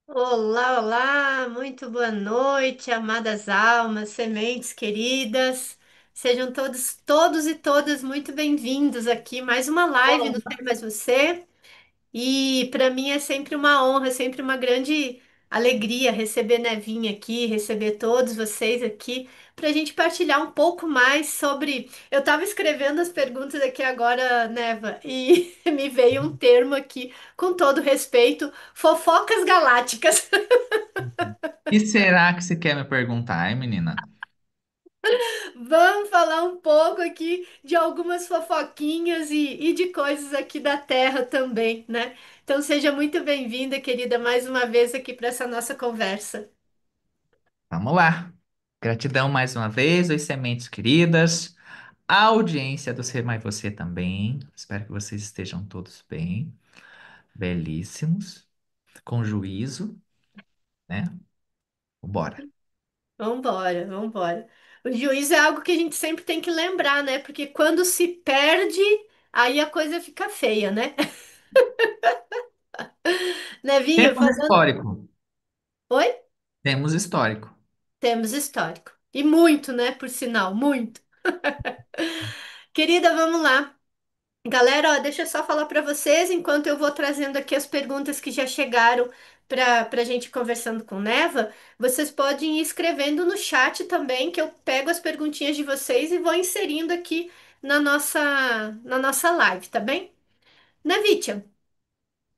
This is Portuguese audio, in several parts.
Olá, olá, muito boa noite, amadas almas, sementes queridas. Sejam todos e todas muito bem-vindos aqui. Mais uma live no Ser Mais Você. E para mim é sempre uma honra, sempre uma grande alegria receber Nevinha aqui, receber todos vocês aqui, para a gente partilhar um pouco mais sobre. Eu estava escrevendo as perguntas aqui agora, Neva, e me veio um termo aqui, com todo respeito, fofocas galácticas. E será que você quer me perguntar, hein, menina? Vamos falar um pouco aqui de algumas fofoquinhas e de coisas aqui da Terra também, né? Então seja muito bem-vinda, querida, mais uma vez aqui para essa nossa conversa. Vamos lá. Gratidão mais uma vez, oi sementes queridas. A audiência do Ser Mais Você também. Espero que vocês estejam todos bem, belíssimos, com juízo, né? Bora. Vambora, vambora. O juízo é algo que a gente sempre tem que lembrar, né? Porque quando se perde, aí a coisa fica feia, né? Nevinho, Temos falando. histórico. Oi? Temos histórico. Temos histórico. E muito, né? Por sinal, muito. Querida, vamos lá. Galera, ó, deixa eu só falar para vocês, enquanto eu vou trazendo aqui as perguntas que já chegaram para a gente conversando com Neva, vocês podem ir escrevendo no chat também, que eu pego as perguntinhas de vocês e vou inserindo aqui na nossa live, tá bem? Nevítia,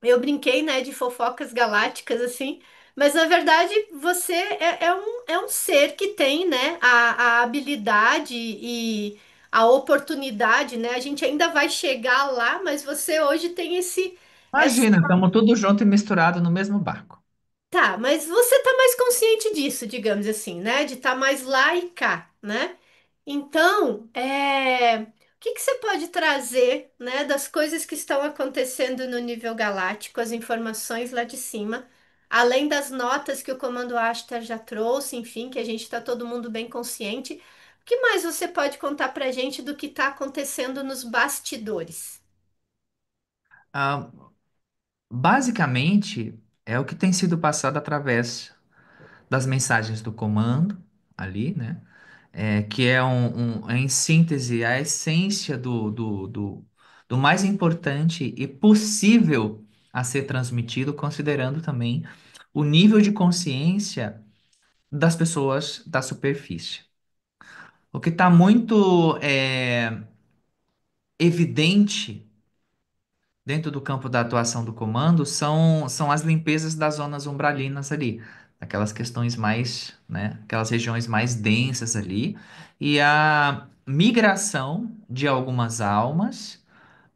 eu brinquei, né, de fofocas galácticas, assim, mas na verdade você é um ser que tem, né, a habilidade e a oportunidade, né? A gente ainda vai chegar lá, mas você hoje tem esse. Imagina, estamos tudo junto e misturado no mesmo barco. Tá, mas você tá mais consciente disso, digamos assim, né? De estar mais lá e cá, né? Então, o que que você pode trazer, né, das coisas que estão acontecendo no nível galáctico, as informações lá de cima, além das notas que o Comando Ashtar já trouxe, enfim, que a gente está todo mundo bem consciente. O que mais você pode contar pra gente do que está acontecendo nos bastidores? Ah, basicamente, é o que tem sido passado através das mensagens do comando ali, né? Que é em síntese, a essência do mais importante e possível a ser transmitido, considerando também o nível de consciência das pessoas da superfície. O que está muito evidente dentro do campo da atuação do comando são as limpezas das zonas umbralinas ali, aquelas questões mais, né, aquelas regiões mais densas ali, e a migração de algumas almas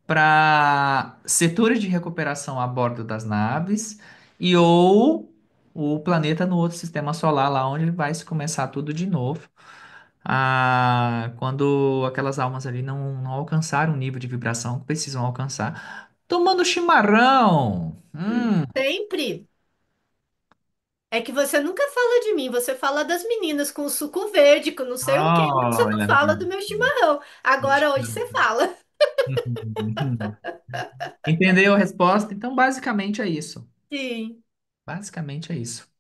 para setores de recuperação a bordo das naves e ou o planeta no outro sistema solar, lá onde vai se começar tudo de novo. Quando aquelas almas ali não alcançaram o nível de vibração que precisam alcançar. Tomando chimarrão. Sempre. É que você nunca fala de mim, você fala das meninas com o suco verde, com não sei o quê, mas você não Olha, fala do meu chimarrão. Agora hoje você fala. entendeu a resposta? Então, basicamente é isso. Sim, Basicamente é isso.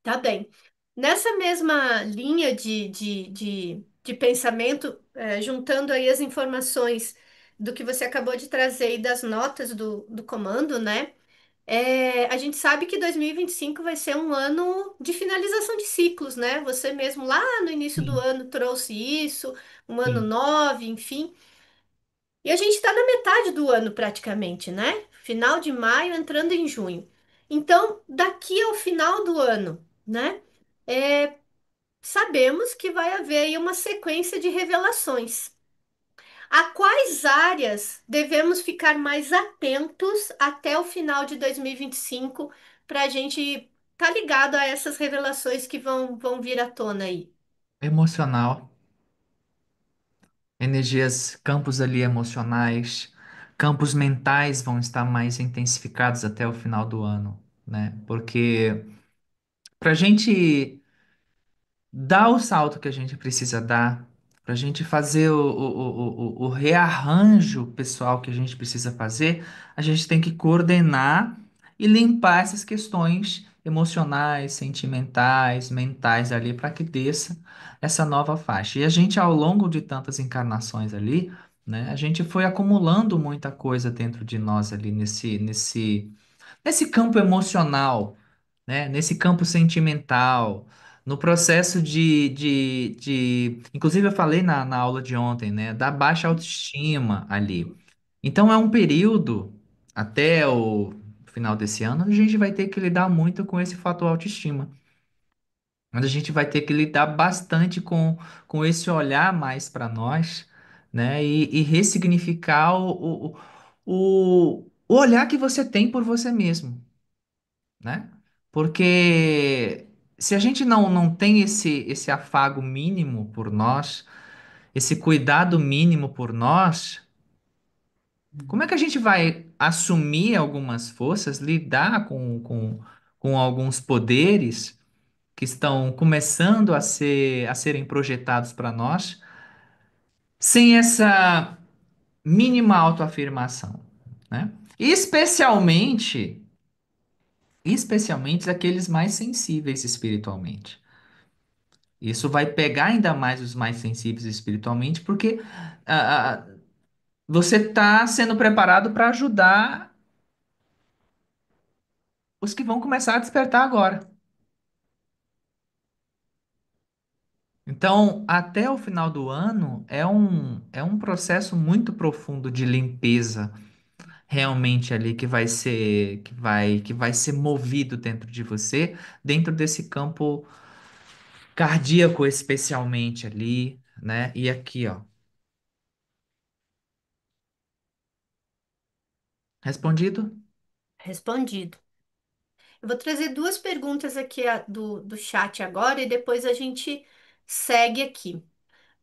tá bem. Nessa mesma linha de pensamento, juntando aí as informações do que você acabou de trazer e das notas do comando, né? A gente sabe que 2025 vai ser um ano de finalização de ciclos, né? Você mesmo lá no início do Sim, ano trouxe isso, um ano sim. 9, enfim. E a gente está na metade do ano praticamente, né? Final de maio, entrando em junho. Então, daqui ao final do ano, né? Sabemos que vai haver aí uma sequência de revelações. A quais áreas devemos ficar mais atentos até o final de 2025 para a gente estar ligado a essas revelações que vão vir à tona aí? Emocional. Energias, campos ali emocionais, campos mentais vão estar mais intensificados até o final do ano, né? Porque para a gente dar o salto que a gente precisa dar, para a gente fazer o rearranjo pessoal que a gente precisa fazer, a gente tem que coordenar e limpar essas questões emocionais, sentimentais, mentais ali para que desça essa nova faixa. E a gente, ao longo de tantas encarnações ali, né, a gente foi acumulando muita coisa dentro de nós ali nesse campo emocional, né? Nesse campo sentimental, no processo inclusive eu falei na aula de ontem, né? Da baixa autoestima ali. Então é um período, até o final desse ano, a gente vai ter que lidar muito com esse fator autoestima. Mas a gente vai ter que lidar bastante com esse olhar mais para nós, né? E ressignificar o olhar que você tem por você mesmo, né? Porque se a gente não tem esse afago mínimo por nós, esse cuidado mínimo por nós, como é que a gente vai assumir algumas forças, lidar com alguns poderes que estão começando a serem projetados para nós, sem essa mínima autoafirmação, né? Especialmente aqueles mais sensíveis espiritualmente. Isso vai pegar ainda mais os mais sensíveis espiritualmente, porque ah, ah, você está sendo preparado para ajudar os que vão começar a despertar agora. Então, até o final do ano é um processo muito profundo de limpeza, realmente ali que vai ser movido dentro de você, dentro desse campo cardíaco especialmente ali, né? E aqui, ó, respondido? Respondido. Eu vou trazer duas perguntas aqui do chat agora e depois a gente segue aqui.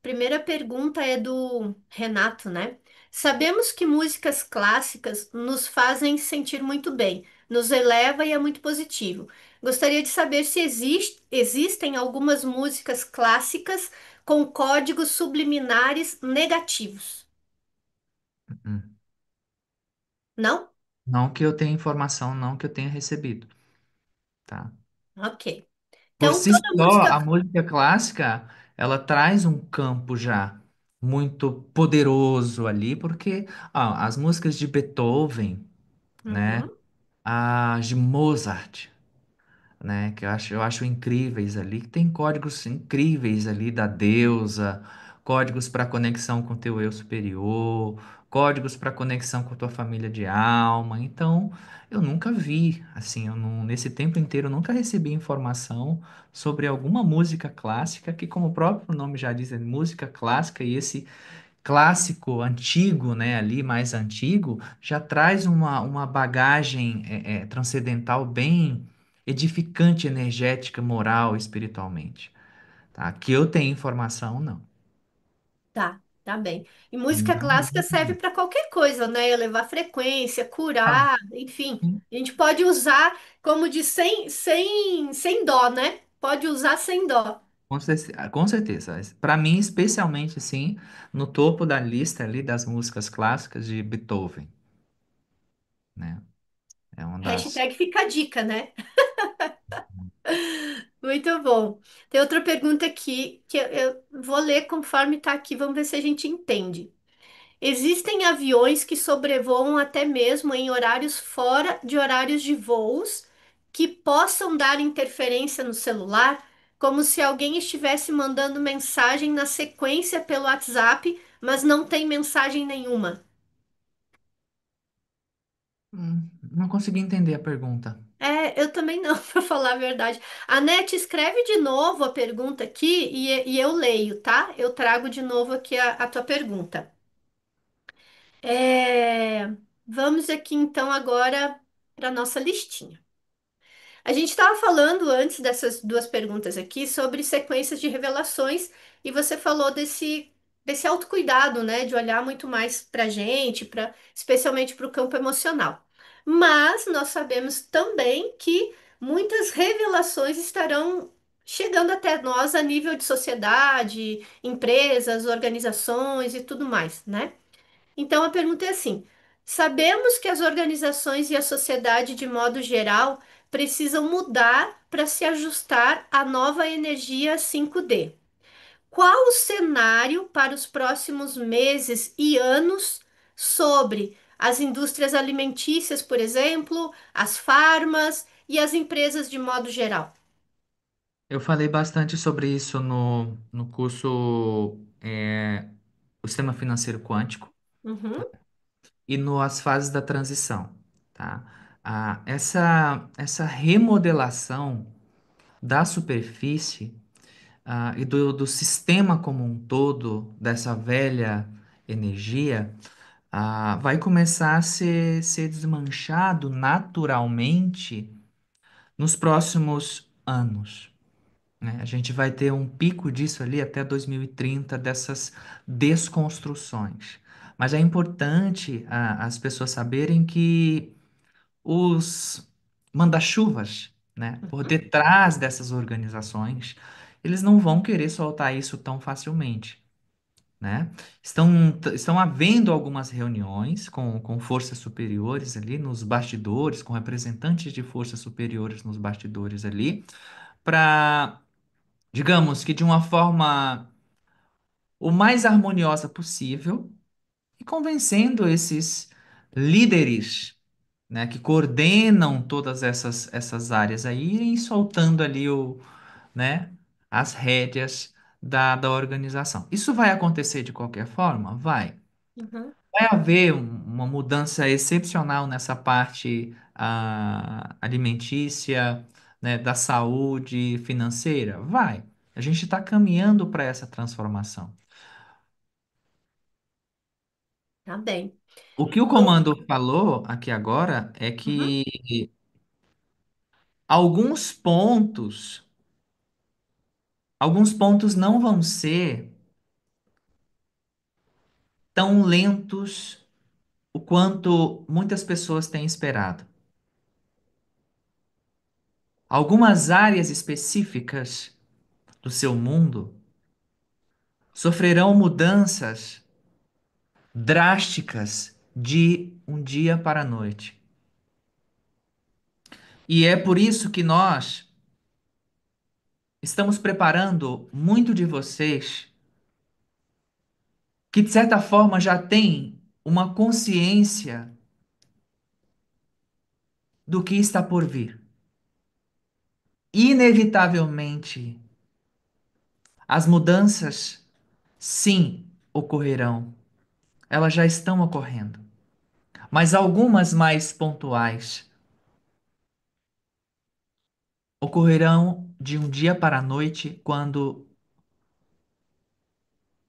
Primeira pergunta é do Renato, né? Sabemos que músicas clássicas nos fazem sentir muito bem, nos eleva e é muito positivo. Gostaria de saber se existem algumas músicas clássicas com códigos subliminares negativos. Hum. Não? Não que eu tenha informação, não que eu tenha recebido, tá? Ok. Por Então, si toda só, a música. música clássica, ela traz um campo já muito poderoso ali, porque as músicas de Beethoven, né? Uhum. As de Mozart, né? Que eu acho incríveis ali, que tem códigos incríveis ali da deusa, códigos para conexão com teu eu superior, códigos para conexão com tua família de alma. Então, eu nunca vi, assim, nesse tempo inteiro, eu nunca recebi informação sobre alguma música clássica que, como o próprio nome já diz, é música clássica e esse clássico antigo, né, ali mais antigo, já traz uma bagagem transcendental bem edificante, energética, moral, espiritualmente, tá? Que eu tenho informação, não. Tá, tá bem. E música Não, clássica serve não. para qualquer coisa, né? Elevar frequência, Ah, curar, enfim. sim, A gente pode usar como de sem dó, né? Pode usar sem dó. com certeza. Para mim, especialmente, assim, no topo da lista ali das músicas clássicas de Beethoven, né? É uma das. Hashtag fica a dica, né? Muito bom. Tem outra pergunta aqui que eu vou ler conforme tá aqui, vamos ver se a gente entende. Existem aviões que sobrevoam até mesmo em horários fora de horários de voos que possam dar interferência no celular, como se alguém estivesse mandando mensagem na sequência pelo WhatsApp, mas não tem mensagem nenhuma. Não consegui entender a pergunta. É, eu também não, para falar a verdade. Anete, escreve de novo a pergunta aqui e eu leio, tá? Eu trago de novo aqui a tua pergunta. É, vamos aqui então agora para nossa listinha. A gente estava falando antes dessas duas perguntas aqui sobre sequências de revelações e você falou desse autocuidado, né, de olhar muito mais para a gente, especialmente para o campo emocional. Mas nós sabemos também que muitas revelações estarão chegando até nós a nível de sociedade, empresas, organizações e tudo mais, né? Então a pergunta é assim: Sabemos que as organizações e a sociedade, de modo geral, precisam mudar para se ajustar à nova energia 5D. Qual o cenário para os próximos meses e anos sobre as indústrias alimentícias, por exemplo, as farmas e as empresas de modo geral? Eu falei bastante sobre isso no curso O Sistema Financeiro Quântico Uhum, e no As Fases da Transição, tá? Essa remodelação da superfície e do sistema como um todo, dessa velha energia, vai começar a ser desmanchado naturalmente nos próximos anos, né? A gente vai ter um pico disso ali até 2030, dessas desconstruções. Mas é importante as pessoas saberem que os manda-chuvas, né, por uhum, detrás dessas organizações, eles não vão querer soltar isso tão facilmente, né? Estão havendo algumas reuniões com forças superiores ali nos bastidores, com representantes de forças superiores nos bastidores ali, para, digamos que de uma forma o mais harmoniosa possível, e convencendo esses líderes, né, que coordenam todas essas áreas aí e soltando ali né, as rédeas da organização. Isso vai acontecer de qualquer forma? Vai. uhum. Vai haver uma mudança excepcional nessa parte alimentícia, né, da saúde financeira? Vai. A gente está caminhando para essa transformação. Tá bem. O que o comando falou aqui agora é Uhum, que alguns pontos, alguns pontos não vão ser tão lentos o quanto muitas pessoas têm esperado. Algumas áreas específicas do seu mundo sofrerão mudanças drásticas de um dia para a noite. E é por isso que nós estamos preparando muito de vocês que, de certa forma, já têm uma consciência do que está por vir. Inevitavelmente, as mudanças, sim, ocorrerão. Elas já estão ocorrendo. Mas algumas mais pontuais ocorrerão de um dia para a noite, quando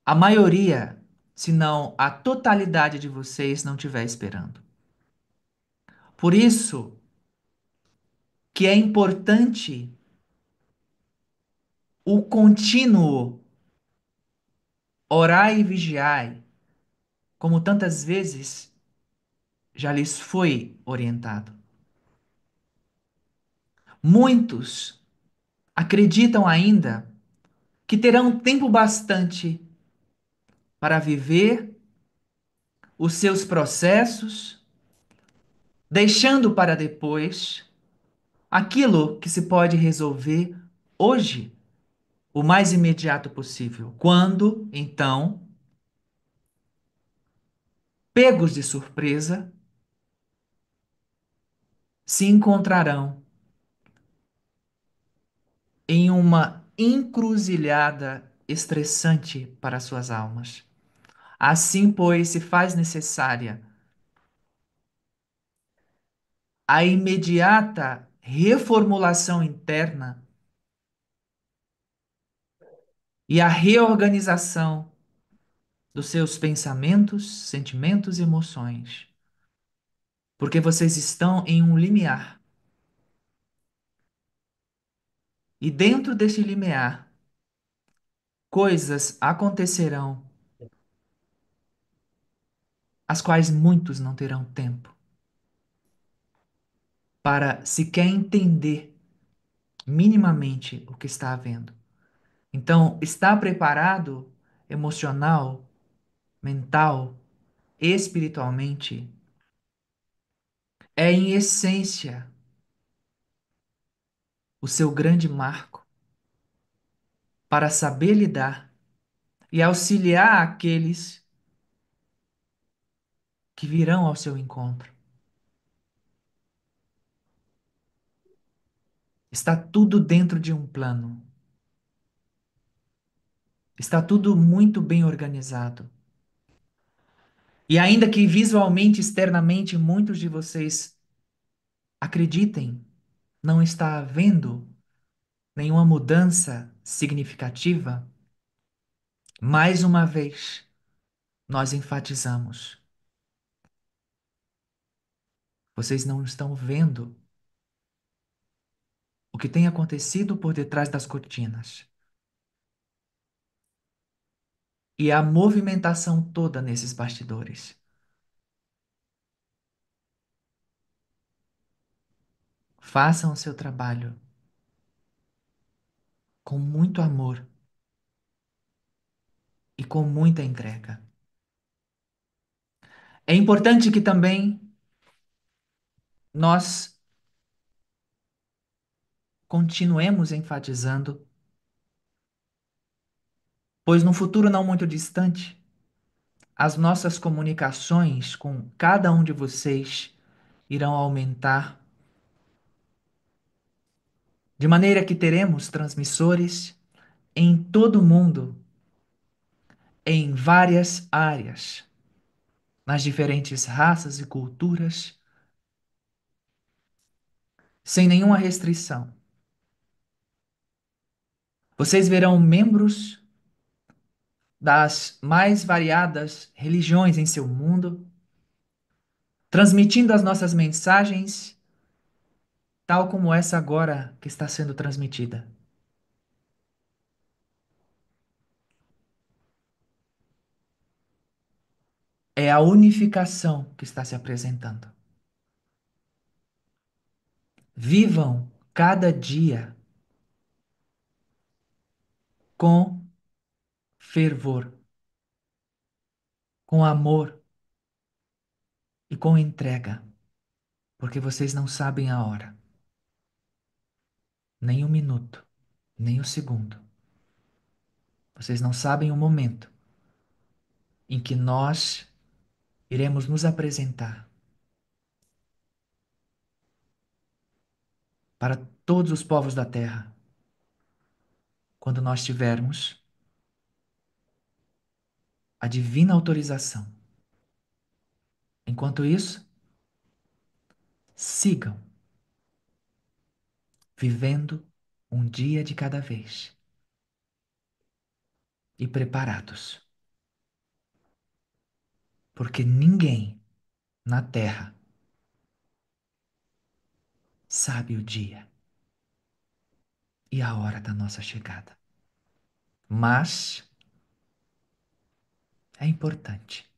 a maioria, se não a totalidade de vocês não estiver esperando. Por isso que é importante o contínuo orai e vigiai, como tantas vezes já lhes foi orientado. Muitos acreditam ainda que terão tempo bastante para viver os seus processos, deixando para depois aquilo que se pode resolver hoje, o mais imediato possível. Quando, então, pegos de surpresa, se encontrarão em uma encruzilhada estressante para suas almas. Assim, pois, se faz necessária a imediata reformulação interna e a reorganização dos seus pensamentos, sentimentos e emoções, porque vocês estão em um limiar. E dentro deste limiar, coisas acontecerão as quais muitos não terão tempo para sequer entender minimamente o que está havendo. Então, está preparado emocional, mental, espiritualmente é, em essência, o seu grande marco para saber lidar e auxiliar aqueles que virão ao seu encontro. Está tudo dentro de um plano. Está tudo muito bem organizado. E ainda que visualmente, externamente, muitos de vocês acreditem, não está havendo nenhuma mudança significativa, mais uma vez, nós enfatizamos: vocês não estão vendo o que tem acontecido por detrás das cortinas. E a movimentação toda nesses bastidores. Façam o seu trabalho com muito amor e com muita entrega. É importante que também nós continuemos enfatizando, pois no futuro não muito distante, as nossas comunicações com cada um de vocês irão aumentar, de maneira que teremos transmissores em todo o mundo, em várias áreas, nas diferentes raças e culturas, sem nenhuma restrição. Vocês verão membros das mais variadas religiões em seu mundo, transmitindo as nossas mensagens, tal como essa agora que está sendo transmitida. É a unificação que está se apresentando. Vivam cada dia com fervor, com amor e com entrega, porque vocês não sabem a hora, nem o minuto, nem o segundo. Vocês não sabem o momento em que nós iremos nos apresentar para todos os povos da terra, quando nós tivermos a divina autorização. Enquanto isso, sigam vivendo um dia de cada vez e preparados, porque ninguém na terra sabe o dia e a hora da nossa chegada. Mas é importante,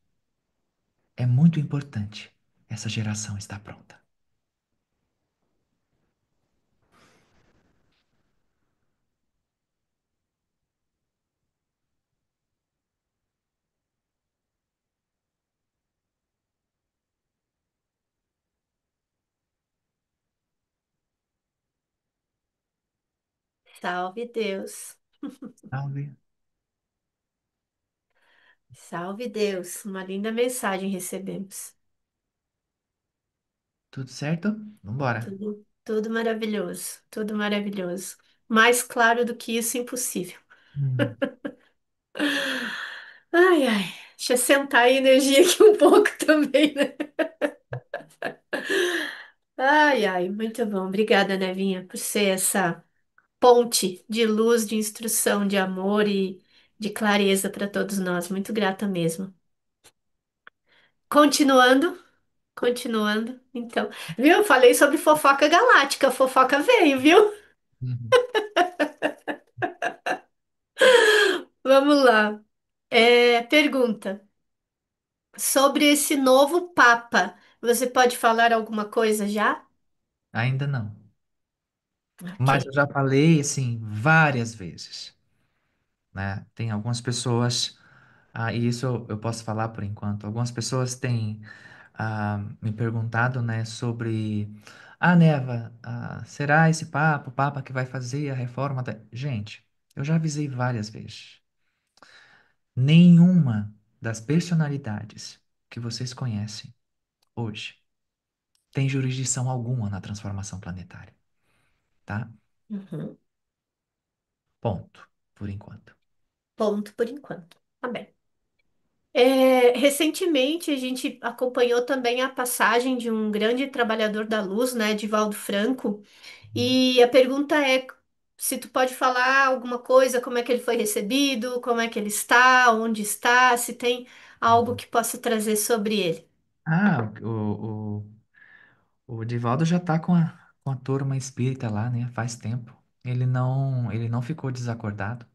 é muito importante essa geração estar pronta. Salve Deus. Salve. Salve Deus. Uma linda mensagem recebemos. Tudo certo? Vambora. Tudo maravilhoso. Tudo maravilhoso. Mais claro do que isso, impossível. Hum. Ai, ai. Deixa eu sentar a energia aqui um pouco também, né? Ai, ai. Muito bom. Obrigada, Nevinha, por ser essa ponte de luz, de instrução, de amor e de clareza para todos nós. Muito grata mesmo. Continuando, continuando. Então, viu? Eu falei sobre fofoca galáctica. A fofoca veio, viu? Uhum. Vamos lá. Pergunta sobre esse novo Papa. Você pode falar alguma coisa já? Ainda não. Mas eu Ok. já falei, assim, várias vezes, né? Tem algumas pessoas, e isso eu posso falar por enquanto, algumas pessoas têm me perguntado, né, sobre Neva, será esse Papa, o Papa que vai fazer a reforma da... Gente, eu já avisei várias vezes. Nenhuma das personalidades que vocês conhecem hoje tem jurisdição alguma na transformação planetária, tá? Uhum. Ponto, por enquanto. Ponto por enquanto. Tá bem. Recentemente, a gente acompanhou também a passagem de um grande trabalhador da luz, né, Divaldo Franco, e a pergunta é se tu pode falar alguma coisa, como é que ele foi recebido, como é que ele está, onde está, se tem algo que possa trazer sobre ele. Ah, o Divaldo já tá com a turma espírita lá, né? Faz tempo. Ele não ficou desacordado,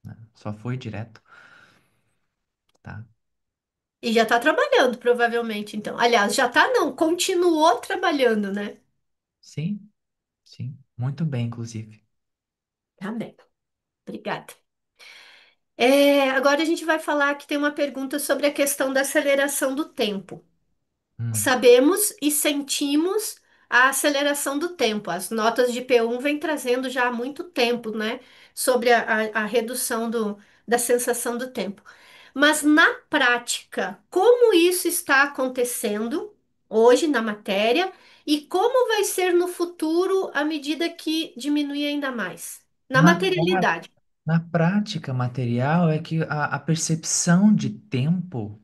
né? Só foi direto, tá? E já está trabalhando, provavelmente, então. Aliás, já está, não, continuou trabalhando, né? Sim, sim. Muito bem, inclusive. Tá bem, obrigada. Agora a gente vai falar que tem uma pergunta sobre a questão da aceleração do tempo. Hum, Sabemos e sentimos a aceleração do tempo. As notas de P1 vêm trazendo já há muito tempo, né, sobre a redução da sensação do tempo. Mas na prática, como isso está acontecendo hoje na matéria e como vai ser no futuro à medida que diminui ainda mais? Na Na, prá- materialidade. na prática material é que a percepção de tempo,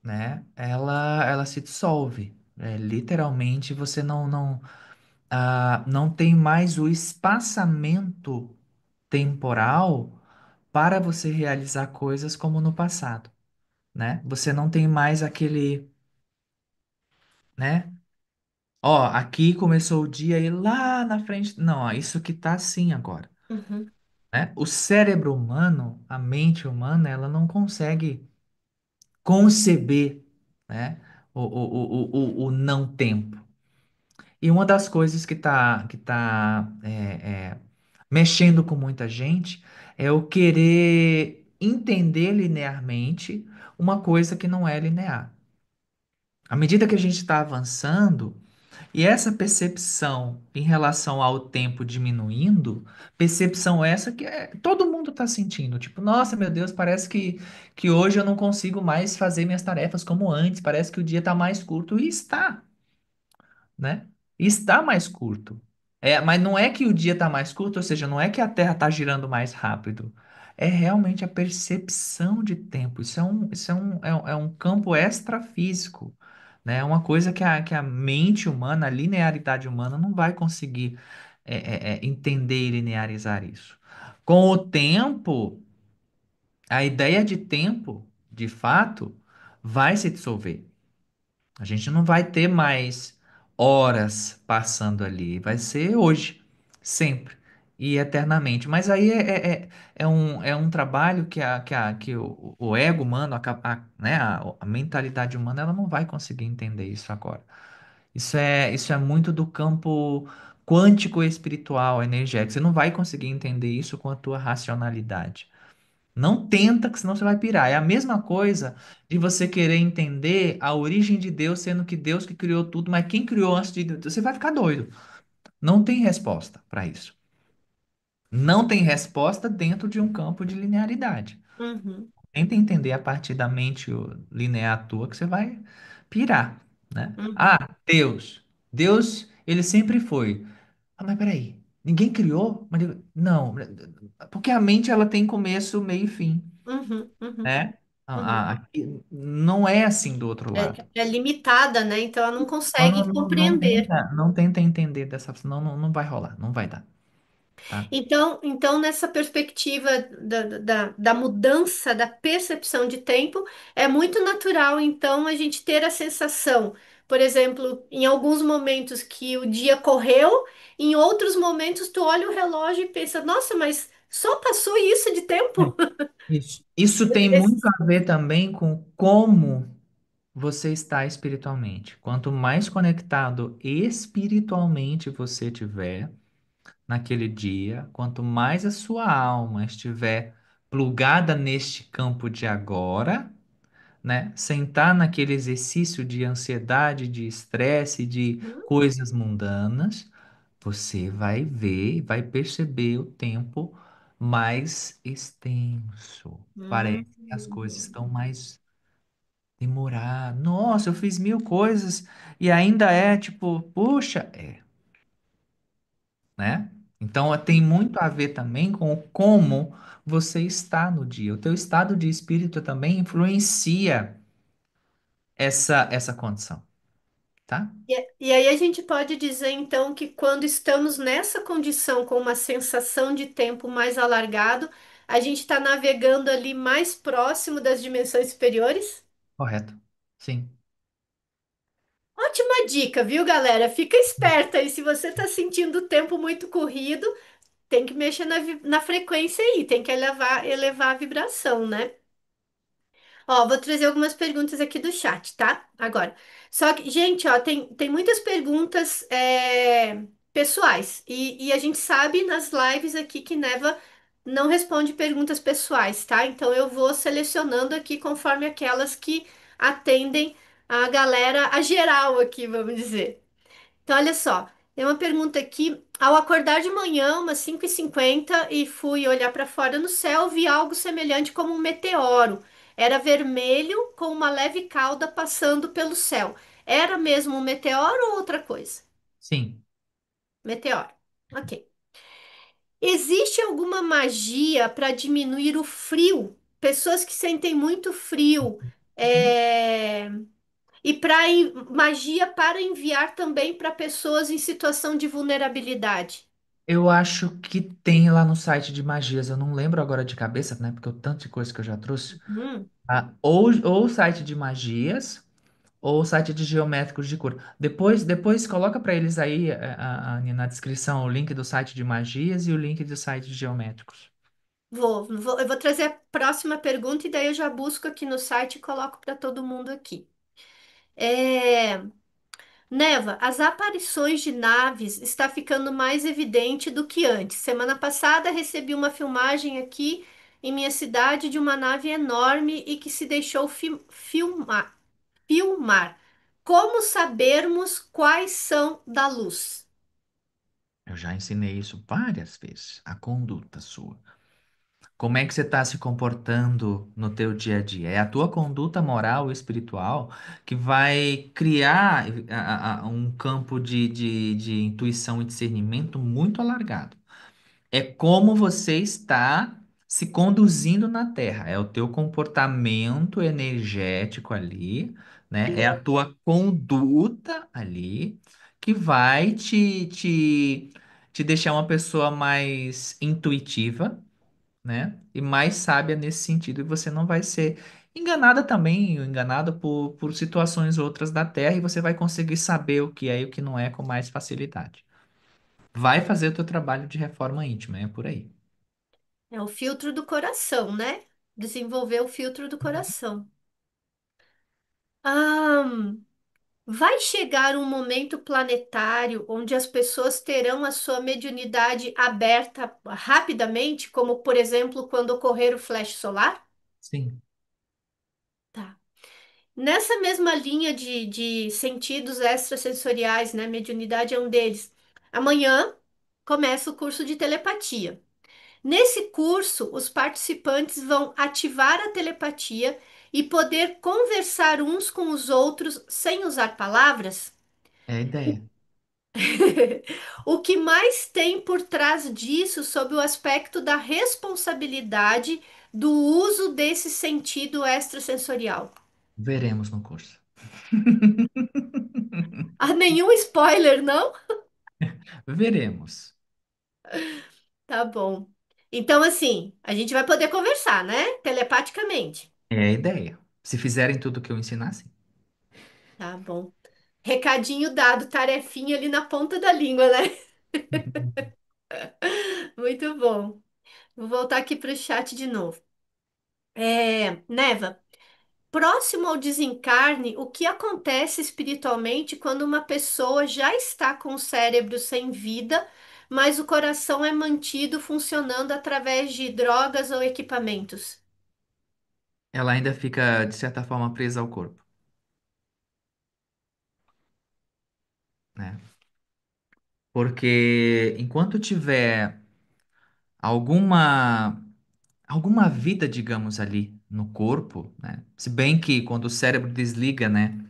né? Ela se dissolve. Literalmente, você não tem mais o espaçamento temporal para você realizar coisas como no passado, né? Você não tem mais aquele, né? Ó, aqui começou o dia e lá na frente, não, ó, isso que tá assim agora, Uhum, né? O cérebro humano, a mente humana, ela não consegue conceber, né? O não tempo. E uma das coisas que tá mexendo com muita gente é o querer entender linearmente uma coisa que não é linear. À medida que a gente está avançando, e essa percepção em relação ao tempo diminuindo, percepção essa que todo mundo está sentindo. Tipo, nossa, meu Deus, parece que hoje eu não consigo mais fazer minhas tarefas como antes, parece que o dia está mais curto. E está, né? Está mais curto. Mas não é que o dia está mais curto, ou seja, não é que a Terra está girando mais rápido. É realmente a percepção de tempo. Isso é um campo extrafísico, né? É uma coisa que a mente humana, a linearidade humana, não vai conseguir entender e linearizar isso. Com o tempo, a ideia de tempo, de fato, vai se dissolver. A gente não vai ter mais horas passando ali, vai ser hoje, sempre e eternamente. Mas aí é um trabalho que o ego humano, né, a mentalidade humana, ela não vai conseguir entender isso agora. Isso é muito do campo quântico espiritual, energético. Você não vai conseguir entender isso com a tua racionalidade. Não tenta, que senão você vai pirar. É a mesma coisa de você querer entender a origem de Deus, sendo que Deus que criou tudo, mas quem criou antes de Deus? Você vai ficar doido. Não tem resposta para isso. Não tem resposta dentro de um campo de linearidade. uhum, Tenta entender a partir da mente linear tua que você vai pirar, né? uhum, Deus. Deus, ele sempre foi. Mas peraí, ninguém criou? Não, porque a mente ela tem começo, meio e fim, uhum, uhum, né? uhum. Não é assim do outro lado. É limitada, né? Então ela não Então não, consegue não, não compreender. tenta, não tenta entender dessa forma, não vai rolar, não vai dar, tá? Então, nessa perspectiva da mudança da percepção de tempo, é muito natural, então, a gente ter a sensação, por exemplo, em alguns momentos que o dia correu, em outros momentos tu olha o relógio e pensa, nossa, mas só passou isso de É, tempo? isso tem muito a ver também com como você está espiritualmente. Quanto mais conectado espiritualmente você tiver naquele dia, quanto mais a sua alma estiver plugada neste campo de agora, né, sentar naquele exercício de ansiedade, de estresse, de Hum, coisas mundanas, você vai ver, vai perceber o tempo mais extenso. hum, Parece que as coisas estão mais demoradas. Nossa, eu fiz mil coisas e ainda é tipo, puxa, né? Então tem muito a ver também com como você está no dia. O teu estado de espírito também influencia essa condição, tá? e aí a gente pode dizer então que quando estamos nessa condição com uma sensação de tempo mais alargado, a gente está navegando ali mais próximo das dimensões superiores? Correto. Sim. Ótima dica, viu, galera? Fica esperta aí. Se você está sentindo o tempo muito corrido, tem que mexer na frequência aí, tem que elevar a vibração, né? Ó, vou trazer algumas perguntas aqui do chat, tá? Agora. Só que, gente, ó, tem muitas perguntas pessoais. E a gente sabe nas lives aqui que Neva não responde perguntas pessoais, tá? Então eu vou selecionando aqui conforme aquelas que atendem a galera, a geral aqui, vamos dizer. Então, olha só, tem uma pergunta aqui. Ao acordar de manhã, umas 5h50, e fui olhar para fora no céu, vi algo semelhante como um meteoro. Era vermelho com uma leve cauda passando pelo céu. Era mesmo um meteoro ou outra coisa? Sim. Meteoro. Ok. Existe alguma magia para diminuir o frio? Pessoas que sentem muito frio. é, E magia para enviar também para pessoas em situação de vulnerabilidade. Eu acho que tem lá no site de magias, eu não lembro agora de cabeça, né? Porque o tanto de coisa que eu já trouxe. Hum, Ou o site de magias, ou o site de geométricos de cura. Depois coloca para eles aí, na descrição, o link do site de magias e o link do site de geométricos. eu vou trazer a próxima pergunta e daí eu já busco aqui no site e coloco para todo mundo aqui. É, Neva, as aparições de naves está ficando mais evidente do que antes. Semana passada recebi uma filmagem aqui em minha cidade de uma nave enorme e que se deixou filmar. Como sabermos quais são da luz? Eu já ensinei isso várias vezes, a conduta sua. Como é que você está se comportando no teu dia a dia? É a tua conduta moral e espiritual que vai criar um campo de intuição e discernimento muito alargado. É como você está se conduzindo na Terra. É o teu comportamento energético ali, né? É a tua conduta ali que vai te deixar uma pessoa mais intuitiva, né? E mais sábia nesse sentido, e você não vai ser enganada também, ou enganado por situações outras da Terra, e você vai conseguir saber o que é e o que não é com mais facilidade. Vai fazer o teu trabalho de reforma íntima, é por aí. É o filtro do coração, né? Desenvolver o filtro do coração. Ah, vai chegar um momento planetário onde as pessoas terão a sua mediunidade aberta rapidamente, como por exemplo quando ocorrer o flash solar? Sim, Tá. Nessa mesma linha de sentidos extrasensoriais, né? Mediunidade é um deles. Amanhã começa o curso de telepatia. Nesse curso, os participantes vão ativar a telepatia e poder conversar uns com os outros sem usar palavras. é a ideia. O que mais tem por trás disso sob o aspecto da responsabilidade do uso desse sentido extrasensorial? Veremos no curso. Ah, nenhum spoiler, não? Veremos. Tá bom. Então, assim, a gente vai poder conversar, né? Telepaticamente. É a ideia. Se fizerem tudo o que eu ensinar, sim. Tá bom. Recadinho dado, tarefinha ali na ponta da língua, né? Muito bom. Vou voltar aqui para o chat de novo. Neva, próximo ao desencarne, o que acontece espiritualmente quando uma pessoa já está com o cérebro sem vida, mas o coração é mantido funcionando através de drogas ou equipamentos? ela ainda fica, de certa forma, presa ao corpo, né? Porque enquanto tiver alguma alguma vida, digamos, ali no corpo, né? Se bem que quando o cérebro desliga, né,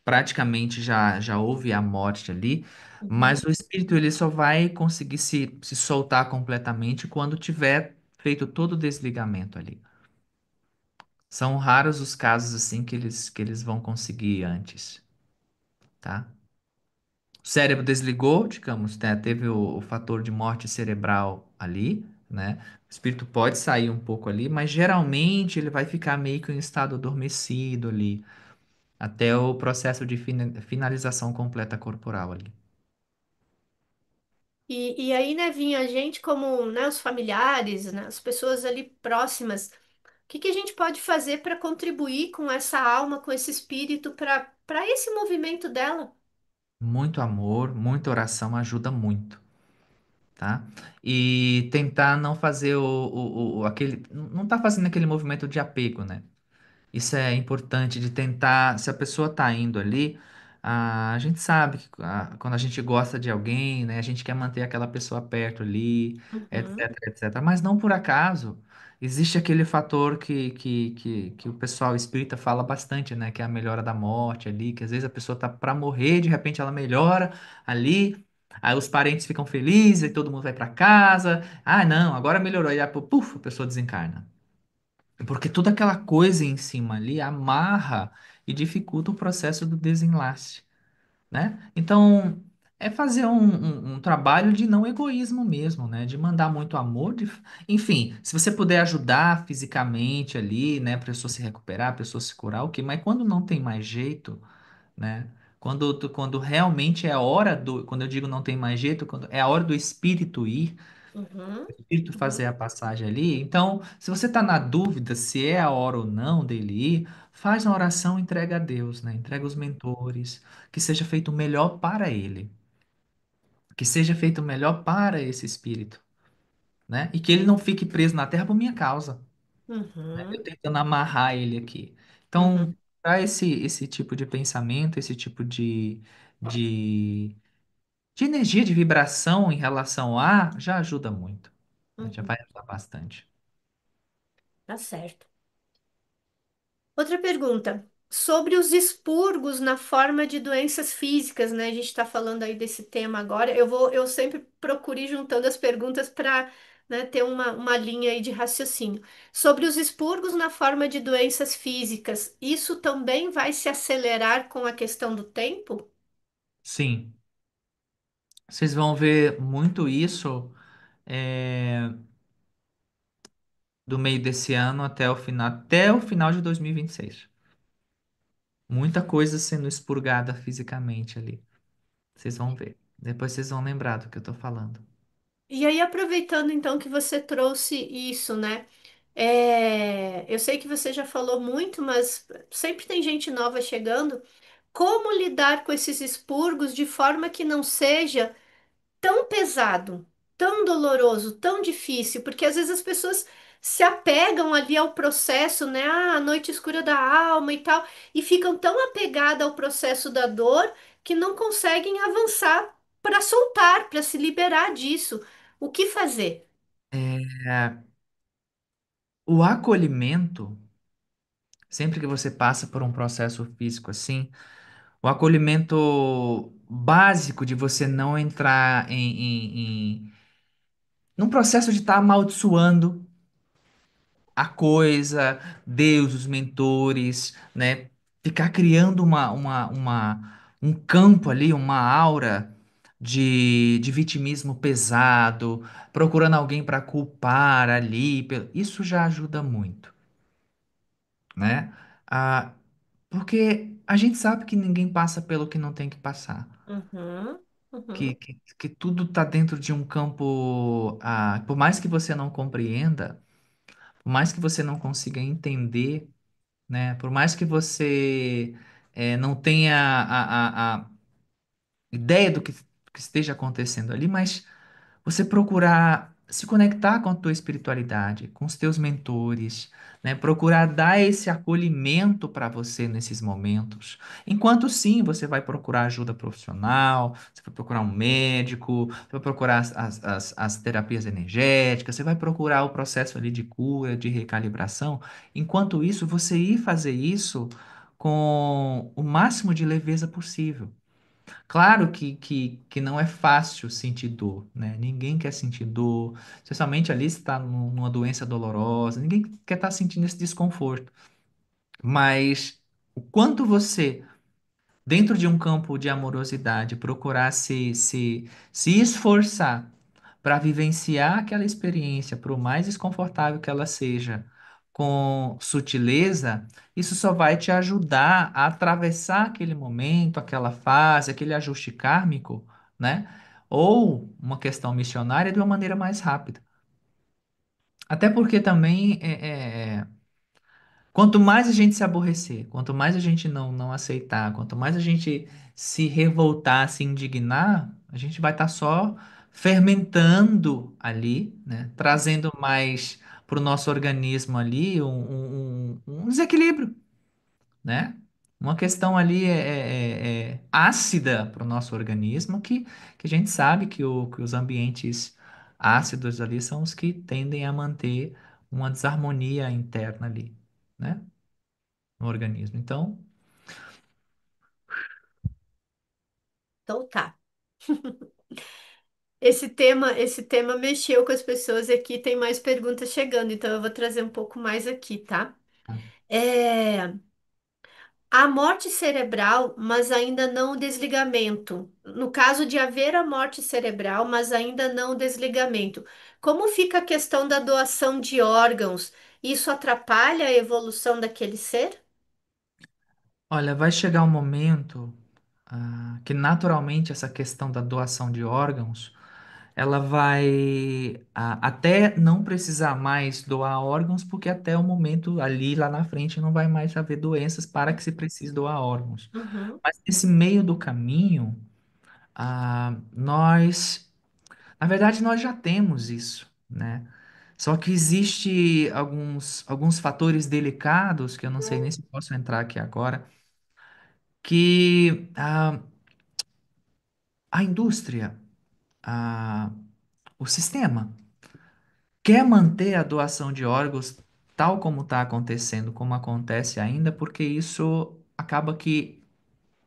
praticamente já houve a morte ali, mas Uhum. o espírito ele só vai conseguir se soltar completamente quando tiver feito todo o desligamento ali. São raros os casos assim que eles vão conseguir antes, tá? O cérebro desligou, digamos, né? Teve o fator de morte cerebral ali, né? O espírito pode sair um pouco ali, mas geralmente ele vai ficar meio que em estado adormecido ali, até o processo de finalização completa corporal ali. E aí, né, vinha a gente como, né, os familiares, né, as pessoas ali próximas. O que que a gente pode fazer para contribuir com essa alma, com esse espírito, para esse movimento dela? Muito amor, muita oração ajuda muito, tá? E tentar não fazer aquele, não tá fazendo aquele movimento de apego, né? Isso é importante de tentar, se a pessoa tá indo ali, a gente sabe que quando a gente gosta de alguém, né, a gente quer manter aquela pessoa perto ali, Uhum, etc, etc. Mas não por acaso, existe aquele fator que o pessoal espírita fala bastante, né, que é a melhora da morte ali, que às vezes a pessoa tá para morrer, de repente ela melhora ali, aí os parentes ficam felizes, e todo mundo vai para casa, ah, não, agora melhorou, e aí, puf, a pessoa desencarna. Porque toda aquela coisa em cima ali amarra e dificulta o processo do desenlace, né? Então, é fazer um trabalho de não egoísmo mesmo, né? De mandar muito amor, enfim, se você puder ajudar fisicamente ali, né? A pessoa se recuperar, a pessoa se curar, ok. Mas quando não tem mais jeito, né? Quando realmente é a hora quando eu digo não tem mais jeito, quando é a hora do espírito ir, uhum, espírito fazer uhum, a passagem ali. Então, se você está na dúvida se é a hora ou não dele ir, faz uma oração, e entrega a Deus, né? Entrega os mentores, que seja feito o melhor para ele, que seja feito o melhor para esse espírito, né? E que ele não fique preso na terra por minha causa, né? Eu uhum, tentando amarrar ele aqui. uhum, Então, para esse tipo de pensamento, esse tipo de, de energia, de vibração em relação a, já ajuda muito, né? Já uhum. vai ajudar bastante. Tá certo. Outra pergunta. Sobre os expurgos na forma de doenças físicas, né? A gente está falando aí desse tema agora. Eu sempre procuro ir juntando as perguntas para, né, ter uma linha aí de raciocínio. Sobre os expurgos na forma de doenças físicas, isso também vai se acelerar com a questão do tempo? Sim. Vocês vão ver muito isso do meio desse ano até o final de 2026. Muita coisa sendo expurgada fisicamente ali. Vocês vão ver. Depois vocês vão lembrar do que eu tô falando. E aí, aproveitando então que você trouxe isso, né? Eu sei que você já falou muito, mas sempre tem gente nova chegando. Como lidar com esses expurgos de forma que não seja tão pesado, tão doloroso, tão difícil? Porque às vezes as pessoas se apegam ali ao processo, né? Ah, a noite escura da alma e tal, e ficam tão apegadas ao processo da dor que não conseguem avançar para soltar, para se liberar disso. O que fazer? É, o acolhimento, sempre que você passa por um processo físico assim, o acolhimento básico de você não entrar num processo de estar amaldiçoando a coisa, Deus, os mentores, né? Ficar criando um campo ali, uma aura de vitimismo pesado, procurando alguém para culpar ali. Isso já ajuda muito, né? Ah, porque a gente sabe que ninguém passa pelo que não tem que passar. Uhum, Que, uhum, que, que tudo está dentro de um campo. Por mais que você não compreenda, por mais que você não consiga entender, né? Por mais que você não tenha a ideia do que esteja acontecendo ali, mas você procurar. se conectar com a tua espiritualidade, com os teus mentores, né? Procurar dar esse acolhimento para você nesses momentos. Enquanto sim, você vai procurar ajuda profissional, você vai procurar um médico, você vai procurar as terapias energéticas, você vai procurar o processo ali de cura, de recalibração. Enquanto isso, você ir fazer isso com o máximo de leveza possível. Claro que não é fácil sentir dor, né? Ninguém quer sentir dor, especialmente ali se está numa doença dolorosa, ninguém quer estar sentindo esse desconforto. Mas o quanto você, dentro de um campo de amorosidade, procurar se esforçar para vivenciar aquela experiência, por mais desconfortável que ela seja, com sutileza, isso só vai te ajudar a atravessar aquele momento, aquela fase, aquele ajuste kármico, né? Ou uma questão missionária de uma maneira mais rápida. Até porque também quanto mais a gente se aborrecer, quanto mais a gente não aceitar, quanto mais a gente se revoltar, se indignar, a gente vai estar só fermentando ali, né? Trazendo mais para o nosso organismo ali um desequilíbrio, né? Uma questão ali é ácida para o nosso organismo, que a gente sabe que os ambientes ácidos ali são os que tendem a manter uma desarmonia interna ali, né? No organismo. Então, Então tá. Esse tema mexeu com as pessoas aqui, tem mais perguntas chegando, então eu vou trazer um pouco mais aqui, tá? É, a morte cerebral, mas ainda não o desligamento. No caso de haver a morte cerebral, mas ainda não o desligamento. Como fica a questão da doação de órgãos? Isso atrapalha a evolução daquele ser? olha, vai chegar um momento que naturalmente essa questão da doação de órgãos, ela vai até não precisar mais doar órgãos, porque até o momento ali lá na frente não vai mais haver doenças para que se precise doar órgãos. Uhum, Mas nesse meio do caminho, nós, na verdade, nós já temos isso, né? Só que existe alguns fatores delicados, que eu não sei nem se posso entrar aqui agora, que a indústria, a, o sistema, quer manter a doação de órgãos tal como está acontecendo, como acontece ainda, porque isso acaba que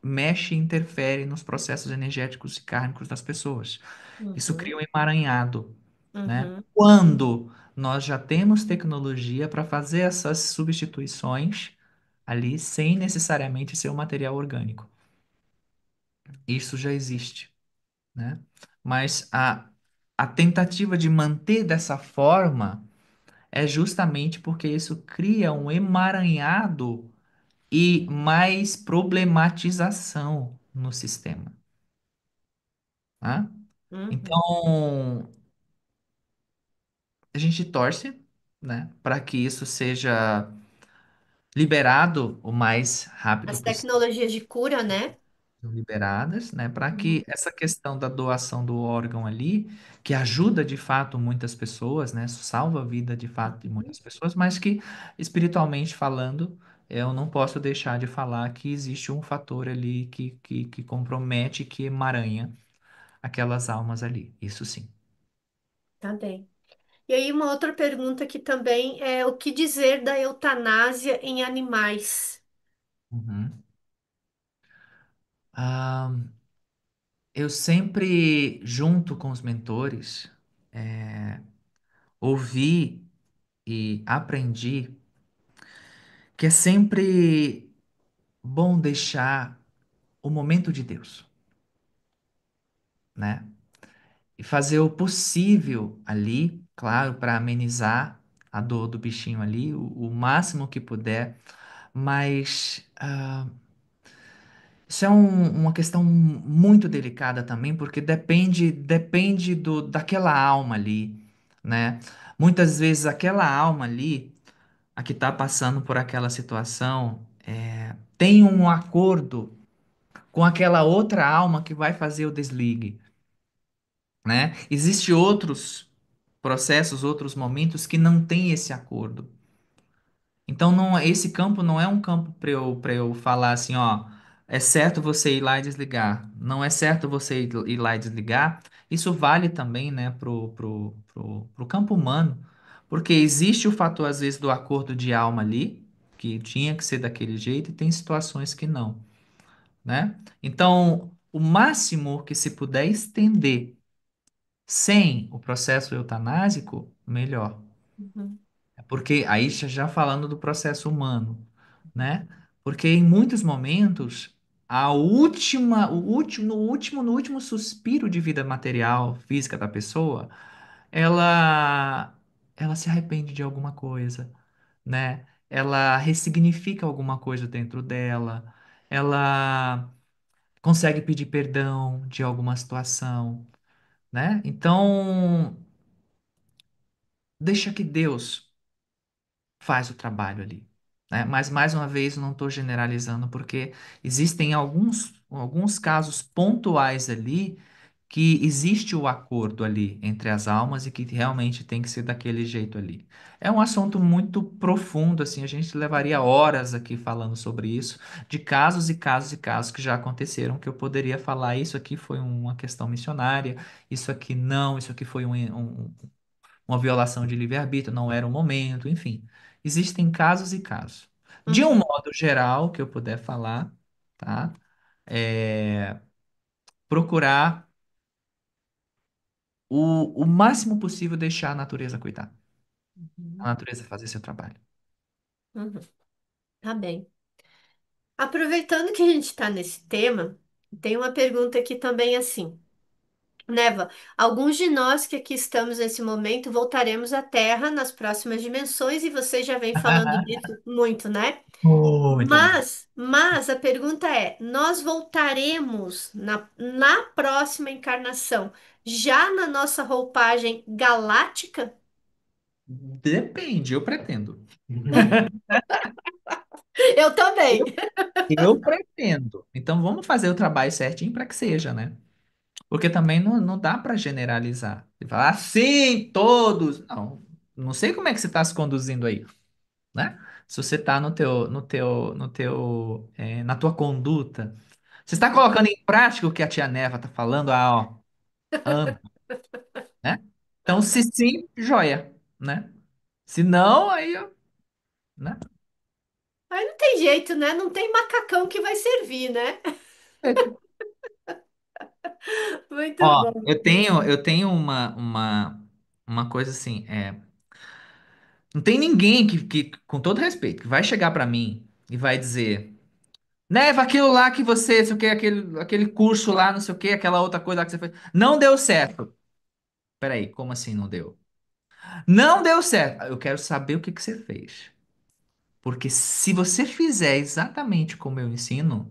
mexe e interfere nos processos energéticos e kármicos das pessoas. Isso cria uhum, um emaranhado, né? uhum, Quando nós já temos tecnologia para fazer essas substituições ali sem necessariamente ser um material orgânico. Isso já existe, né? Mas a tentativa de manter dessa forma é justamente porque isso cria um emaranhado e mais problematização no sistema, tá? uhum. Então, a gente torce, né, para que isso seja liberado o mais rápido As possível, tecnologias de cura, né? liberadas, né, para Uhum, que essa questão da doação do órgão ali, que ajuda de fato muitas pessoas, né, salva a vida de fato de uhum. muitas pessoas, mas que espiritualmente falando, eu não posso deixar de falar que existe um fator ali que compromete, que emaranha aquelas almas ali. Isso sim. Tá bem. E aí, uma outra pergunta que também é o que dizer da eutanásia em animais? Uhum. Ah, eu sempre, junto com os mentores, ouvi e aprendi que é sempre bom deixar o momento de Deus, né? E fazer o possível ali, claro, para amenizar a dor do bichinho ali, o máximo que puder, mas isso é uma questão muito delicada também, porque depende daquela alma ali, né? Muitas vezes aquela alma ali, a que está passando por aquela situação, tem um acordo com aquela outra alma que vai fazer o desligue, né? Existem outros processos, outros momentos que não tem esse acordo. Então, não, esse campo não é um campo para eu falar assim, ó, é certo você ir lá e desligar. Não é certo você ir lá e desligar. Isso vale também, né, pro campo humano, porque existe o fator, às vezes, do acordo de alma ali, que tinha que ser daquele jeito, e tem situações que não, né? Então, o máximo que se puder estender sem o processo eutanásico, melhor. Uhum, Porque aí já falando do processo humano, né? Porque em muitos momentos no último suspiro de vida material, física da pessoa, ela ela se arrepende de alguma coisa, né? Ela ressignifica alguma coisa dentro dela, ela consegue pedir perdão de alguma situação, né? Então, deixa que Deus faz o trabalho ali, né? Mas mais uma vez não estou generalizando porque existem alguns casos pontuais ali que existe o acordo ali entre as almas e que realmente tem que ser daquele jeito ali. É um assunto muito profundo, assim, a gente levaria horas aqui falando sobre isso, de casos e casos e casos que já aconteceram, que eu poderia falar, isso aqui foi uma questão missionária, isso aqui não, isso aqui foi uma violação de livre-arbítrio, não era o momento, enfim. Existem casos e casos. De um uhum, modo geral, que eu puder falar, tá? É procurar o máximo possível deixar a natureza cuidar. A uhum, natureza fazer seu trabalho. uhum. Tá bem. Aproveitando que a gente está nesse tema, tem uma pergunta aqui também assim. Neva, alguns de nós que aqui estamos nesse momento voltaremos à Terra nas próximas dimensões e você já vem falando disso muito, né? Muito, amigo. Mas a pergunta é: nós voltaremos na próxima encarnação já na nossa roupagem galáctica? Depende, eu pretendo. Eu também. Eu, eu pretendo. Então vamos fazer o trabalho certinho para que seja, né? Porque também não dá para generalizar. E falar assim, todos. Não, não sei como é que você está se conduzindo aí, né? Se você está na tua conduta, você está colocando em prática o que a tia Neva está falando há, ó, anos, né? Então, se sim, joia, né? Se não, aí, ó, né? Aí não tem jeito, né? Não tem macacão que vai servir, né? Muito Ó, bom. eu tenho uma coisa assim, não tem ninguém com todo respeito, que vai chegar para mim e vai dizer, Neva, aquilo lá que você, não sei o que, aquele curso lá, não sei o que, aquela outra coisa lá que você fez, não deu certo. Peraí, como assim não deu? Não deu certo. Eu quero saber o que que você fez. Porque se você fizer exatamente como eu ensino,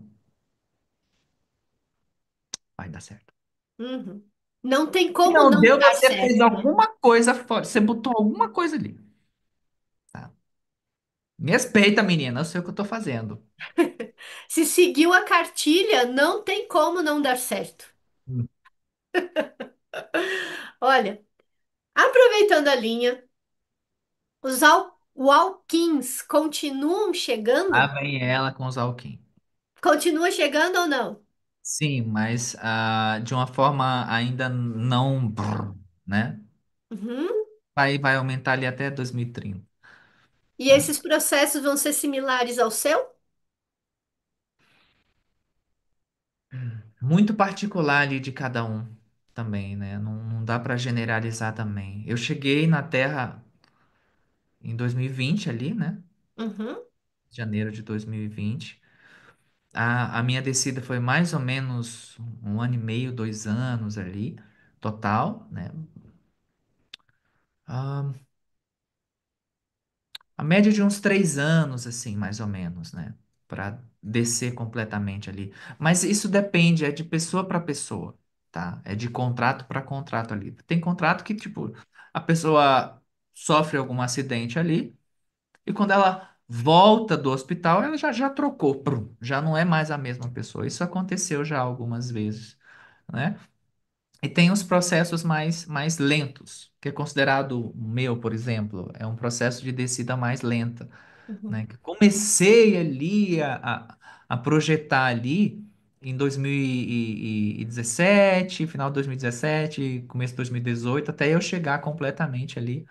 vai dar certo. Uhum. Não tem Se como não não deu, dar você fez certo, né? alguma coisa fora. Você botou alguma coisa ali, tá? Me respeita, menina. Eu sei o que eu tô fazendo. Se seguiu a cartilha, não tem como não dar certo. Hum. Olha, aproveitando a linha, walk-ins continuam Lá chegando? vem ela com os alquim. Continua chegando ou não? Sim, mas de uma forma ainda não, né? Uhum. Vai aumentar ali até 2030, E tá? esses processos vão ser similares ao seu? Muito particular ali de cada um também, né? Não dá para generalizar também. Eu cheguei na Terra em 2020 ali, né? Uhum. Janeiro de 2020. A minha descida foi mais ou menos 1 ano e meio, 2 anos ali, total, né? Ah, a média de uns 3 anos, assim, mais ou menos, né? Para descer completamente ali. Mas isso depende, é de pessoa para pessoa, tá? É de contrato para contrato ali. Tem contrato que, tipo, a pessoa sofre algum acidente ali e quando ela volta do hospital, ela já trocou, já não é mais a mesma pessoa. Isso aconteceu já algumas vezes, né? E tem os processos mais lentos, que é considerado o meu, por exemplo, é um processo de descida mais lenta, Uhum, né? Que comecei ali a projetar ali em 2017, final de 2017, começo de 2018, até eu chegar completamente ali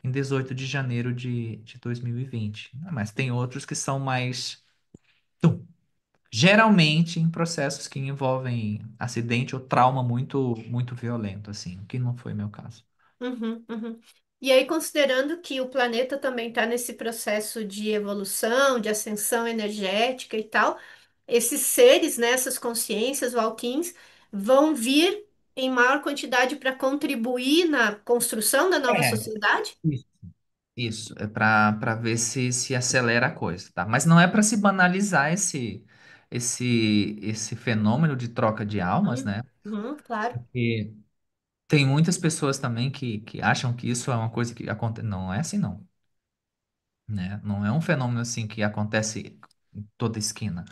em 18 de janeiro de 2020. Mas tem outros que são mais, tum, geralmente em processos que envolvem acidente ou trauma muito violento, assim, o que não foi meu caso. uhum, uhum. E aí, considerando que o planeta também está nesse processo de evolução, de ascensão energética e tal, esses seres, né, essas consciências, Valkyns, vão vir em maior quantidade para contribuir na construção da nova É, sociedade? isso. Isso, é para ver se acelera a coisa, tá? Mas não é para se banalizar esse fenômeno de troca de almas, Uhum, né? uhum, claro. E tem muitas pessoas também que acham que isso é uma coisa que acontece. Não é assim, não, né? Não é um fenômeno assim que acontece em toda esquina.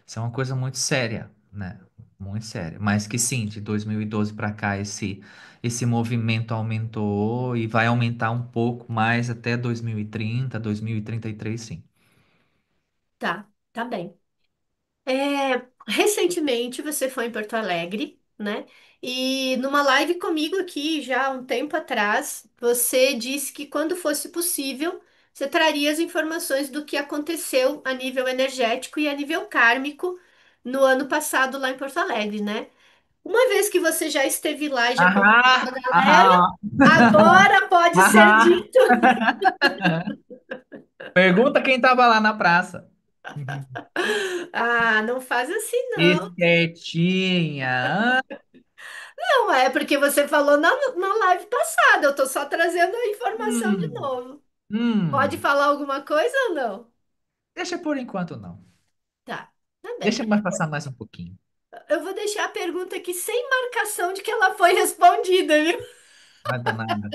Isso é uma coisa muito séria, né? Muito séria. Mas que sim, de 2012 para cá esse movimento aumentou e vai aumentar um pouco mais até 2030, 2033, sim. Tá, tá bem. É, recentemente você foi em Porto Alegre, né? E numa live comigo aqui, já há um tempo atrás, você disse que quando fosse possível, você traria as informações do que aconteceu a nível energético e a nível kármico no ano passado lá em Porto Alegre, né? Uma vez que você já esteve lá e já conversou com a Aham, galera, aham, agora pode ser aham. dito. Pergunta quem tava lá na praça. Uhum. Ah, não faz assim não. Espertinha. Não é porque você falou na live passada, eu tô só trazendo a informação de Hum, novo. Pode hum. falar alguma coisa ou não? Deixa por enquanto não. Tá, tá bem. Deixa mais passar mais um pouquinho. Eu vou deixar a pergunta aqui sem marcação de que ela foi respondida, viu? Nada, nada.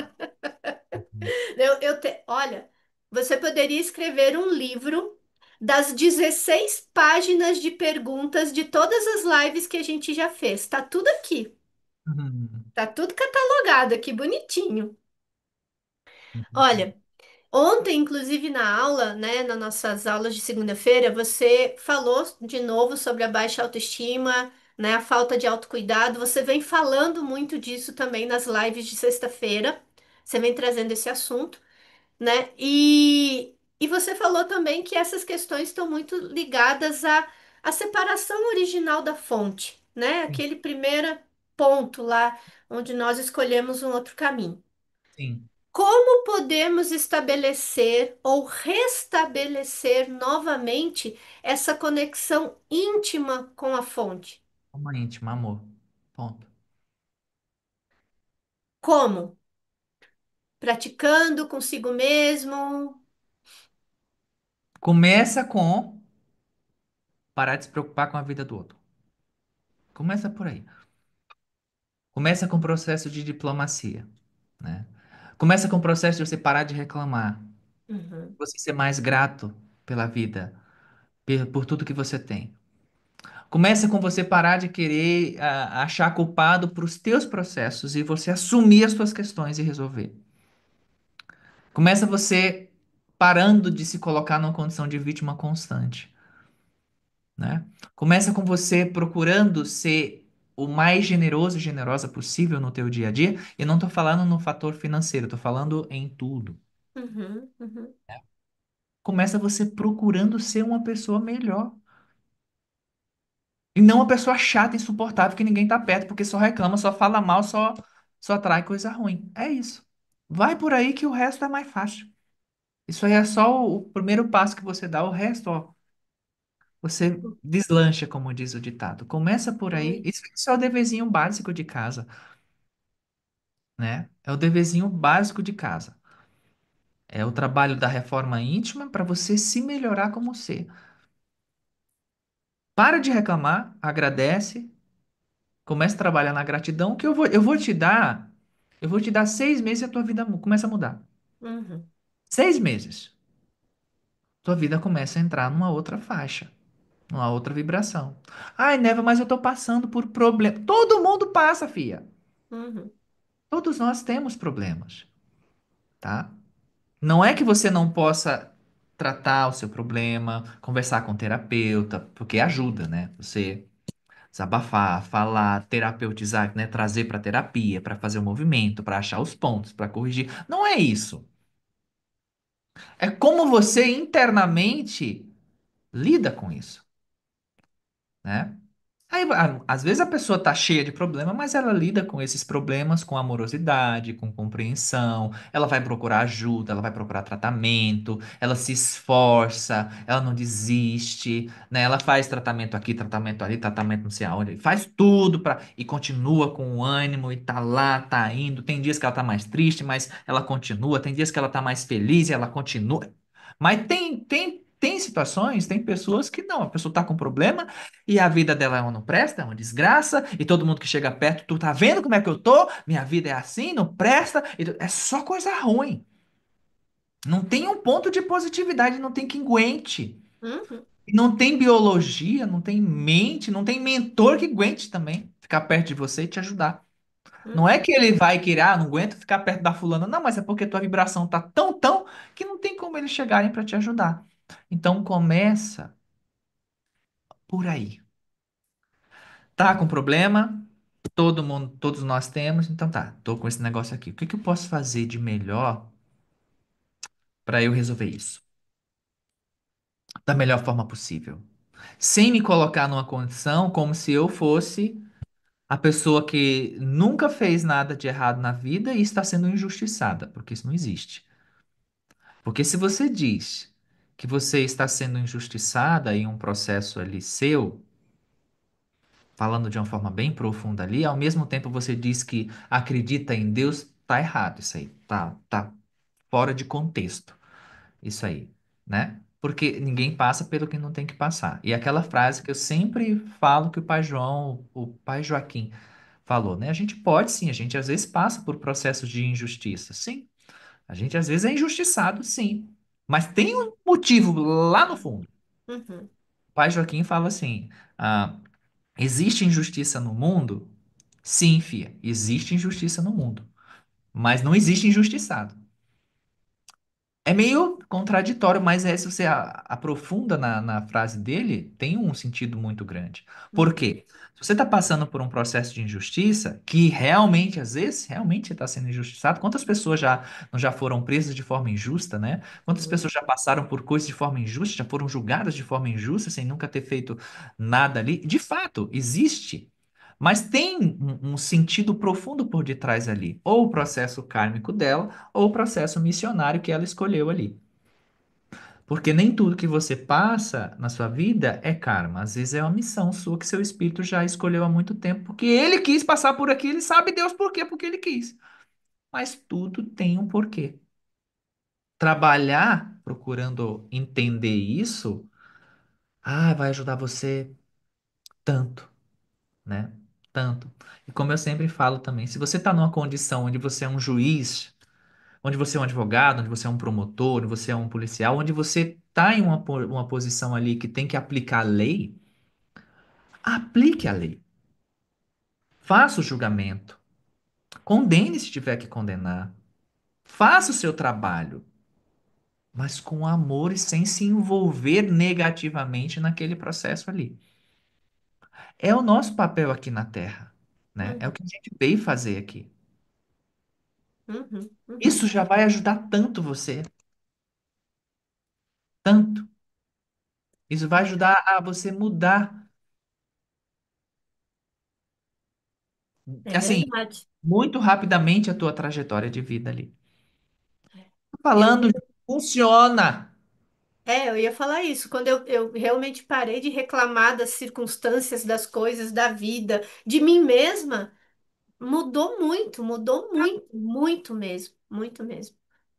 Olha, você poderia escrever um livro das 16 páginas de perguntas de todas as lives que a gente já fez. Tá tudo aqui. Uhum, Tá tudo catalogado aqui, bonitinho. uhum, Olha. Ontem, inclusive na aula, né, nas nossas aulas de segunda-feira, você falou de novo sobre a baixa autoestima, né, a falta de autocuidado. Você vem falando muito disso também nas lives de sexta-feira. Você vem trazendo esse assunto, né? E você falou também que essas questões estão muito ligadas à separação original da fonte, né? sim, Aquele primeiro ponto lá onde nós escolhemos um outro caminho. sim. Como podemos estabelecer ou restabelecer novamente essa conexão íntima com a fonte? Uma íntima, amor. Ponto. Como? Praticando consigo mesmo? Começa com parar de se preocupar com a vida do outro. Começa por aí. Começa com o processo de diplomacia, né? Começa com o processo de você parar de reclamar, Uhum, você ser mais grato pela vida, por tudo que você tem. Começa com você parar de querer achar culpado para os teus processos e você assumir as suas questões e resolver. Começa você parando de se colocar numa condição de vítima constante, né? Começa com você procurando ser o mais generoso e generosa possível no teu dia a dia. E não estou falando no fator financeiro, estou falando em tudo. uhum, uhum, Começa você procurando ser uma pessoa melhor. E não uma pessoa chata, insuportável, que ninguém tá perto, porque só reclama, só fala mal, só atrai coisa ruim. É isso. Vai por aí que o resto é mais fácil. Isso aí é só o primeiro passo que você dá, o resto, ó, você deslancha, como diz o ditado. Começa por aí. uhum, Isso é o deverzinho básico de casa, né? É o deverzinho básico de casa. É o trabalho da reforma íntima para você se melhorar como ser. Para de reclamar, agradece. Comece a trabalhar na gratidão, que eu vou te dar 6 meses e a tua vida começa a mudar. uhum, 6 meses. Tua vida começa a entrar numa outra faixa, numa outra vibração. Ai, Neva, mas eu tô passando por problema. Todo mundo passa, fia. Uhum. Todos nós temos problemas, tá? Não é que você não possa tratar o seu problema, conversar com o terapeuta, porque ajuda, né? Você desabafar, falar, terapeutizar, né? Trazer para terapia, para fazer o movimento, para achar os pontos, para corrigir. Não é isso. É como você internamente lida com isso, né? Aí, às vezes a pessoa tá cheia de problema, mas ela lida com esses problemas com amorosidade, com compreensão. Ela vai procurar ajuda, ela vai procurar tratamento, ela se esforça, ela não desiste, né? Ela faz tratamento aqui, tratamento ali, tratamento não sei aonde, faz tudo para e continua com o ânimo e tá lá, tá indo. Tem dias que ela tá mais triste, mas ela continua. Tem dias que ela tá mais feliz e ela continua. Mas tem situações, tem pessoas que não, a pessoa tá com problema e a vida dela não presta, é uma desgraça, e todo mundo que chega perto, tu tá vendo como é que eu tô? Minha vida é assim, não presta, é só coisa ruim. Não tem um ponto de positividade, não tem quem aguente. Uhum. E não tem biologia, não tem mente, não tem mentor que aguente também ficar perto de você e te ajudar. Não é Uhum. que ele vai querer, não aguento ficar perto da fulana, não, mas é porque tua vibração tá tão que não tem como eles chegarem para te ajudar. Então começa por aí. Tá com problema? Todo mundo, todos nós temos. Então tá, tô com esse negócio aqui. O que que eu posso fazer de melhor para eu resolver isso? Da melhor forma possível. Sem me colocar numa condição como se eu fosse a pessoa que nunca fez nada de errado na vida e está sendo injustiçada, porque isso não existe. Porque se você diz que você está sendo injustiçada em um processo ali seu, falando de uma forma bem profunda ali, ao mesmo tempo você diz que acredita em Deus, tá errado isso aí, tá fora de contexto, isso aí, né? Porque ninguém passa pelo que não tem que passar. E aquela frase que eu sempre falo que o pai João, o pai Joaquim falou, né? A gente pode sim, a gente às vezes passa por processos de injustiça, sim. A gente às vezes é injustiçado, sim. Mas tem um motivo lá no fundo. Uhum. O pai Joaquim fala assim: ah, existe injustiça no mundo? Sim, fia, existe injustiça no mundo. Mas não existe injustiçado. É meio contraditório, mas se você aprofunda na frase dele, tem um sentido muito grande. Por Uhum. quê? Se você está passando por um processo de injustiça, que realmente, às vezes, realmente você está sendo injustiçado, quantas pessoas já não já foram presas de forma injusta, né? Quantas Uhum. pessoas já passaram por coisas de forma injusta, já foram julgadas de forma injusta, sem nunca ter feito nada ali? De fato, existe. Mas tem um sentido profundo por detrás ali. Ou o processo kármico dela, ou o processo missionário que ela escolheu ali. Porque nem tudo que você passa na sua vida é karma. Às vezes é uma missão sua que seu espírito já escolheu há muito tempo, porque ele quis passar por aqui, ele sabe Deus por quê, porque ele quis. Mas tudo tem um porquê. Trabalhar procurando entender isso, vai ajudar você tanto, né? Tanto. E como eu sempre falo também, se você está numa condição onde você é um juiz, onde você é um advogado, onde você é um promotor, onde você é um policial, onde você está em uma posição ali que tem que aplicar a lei, aplique a lei. Faça o julgamento. Condene se tiver que condenar. Faça o seu trabalho, mas com amor e sem se envolver negativamente naquele processo ali. É o nosso papel aqui na Terra, né? É o Uhum. que a gente veio fazer aqui. Uhum. Uhum. Isso já vai ajudar tanto você, tanto. Isso vai ajudar a você mudar, É assim, verdade. muito rapidamente a tua trajetória de vida ali. Tô Eu, falando, funciona. eu ia falar isso. Quando eu realmente parei de reclamar das circunstâncias, das coisas, da vida, de mim mesma, mudou muito, muito mesmo, muito mesmo.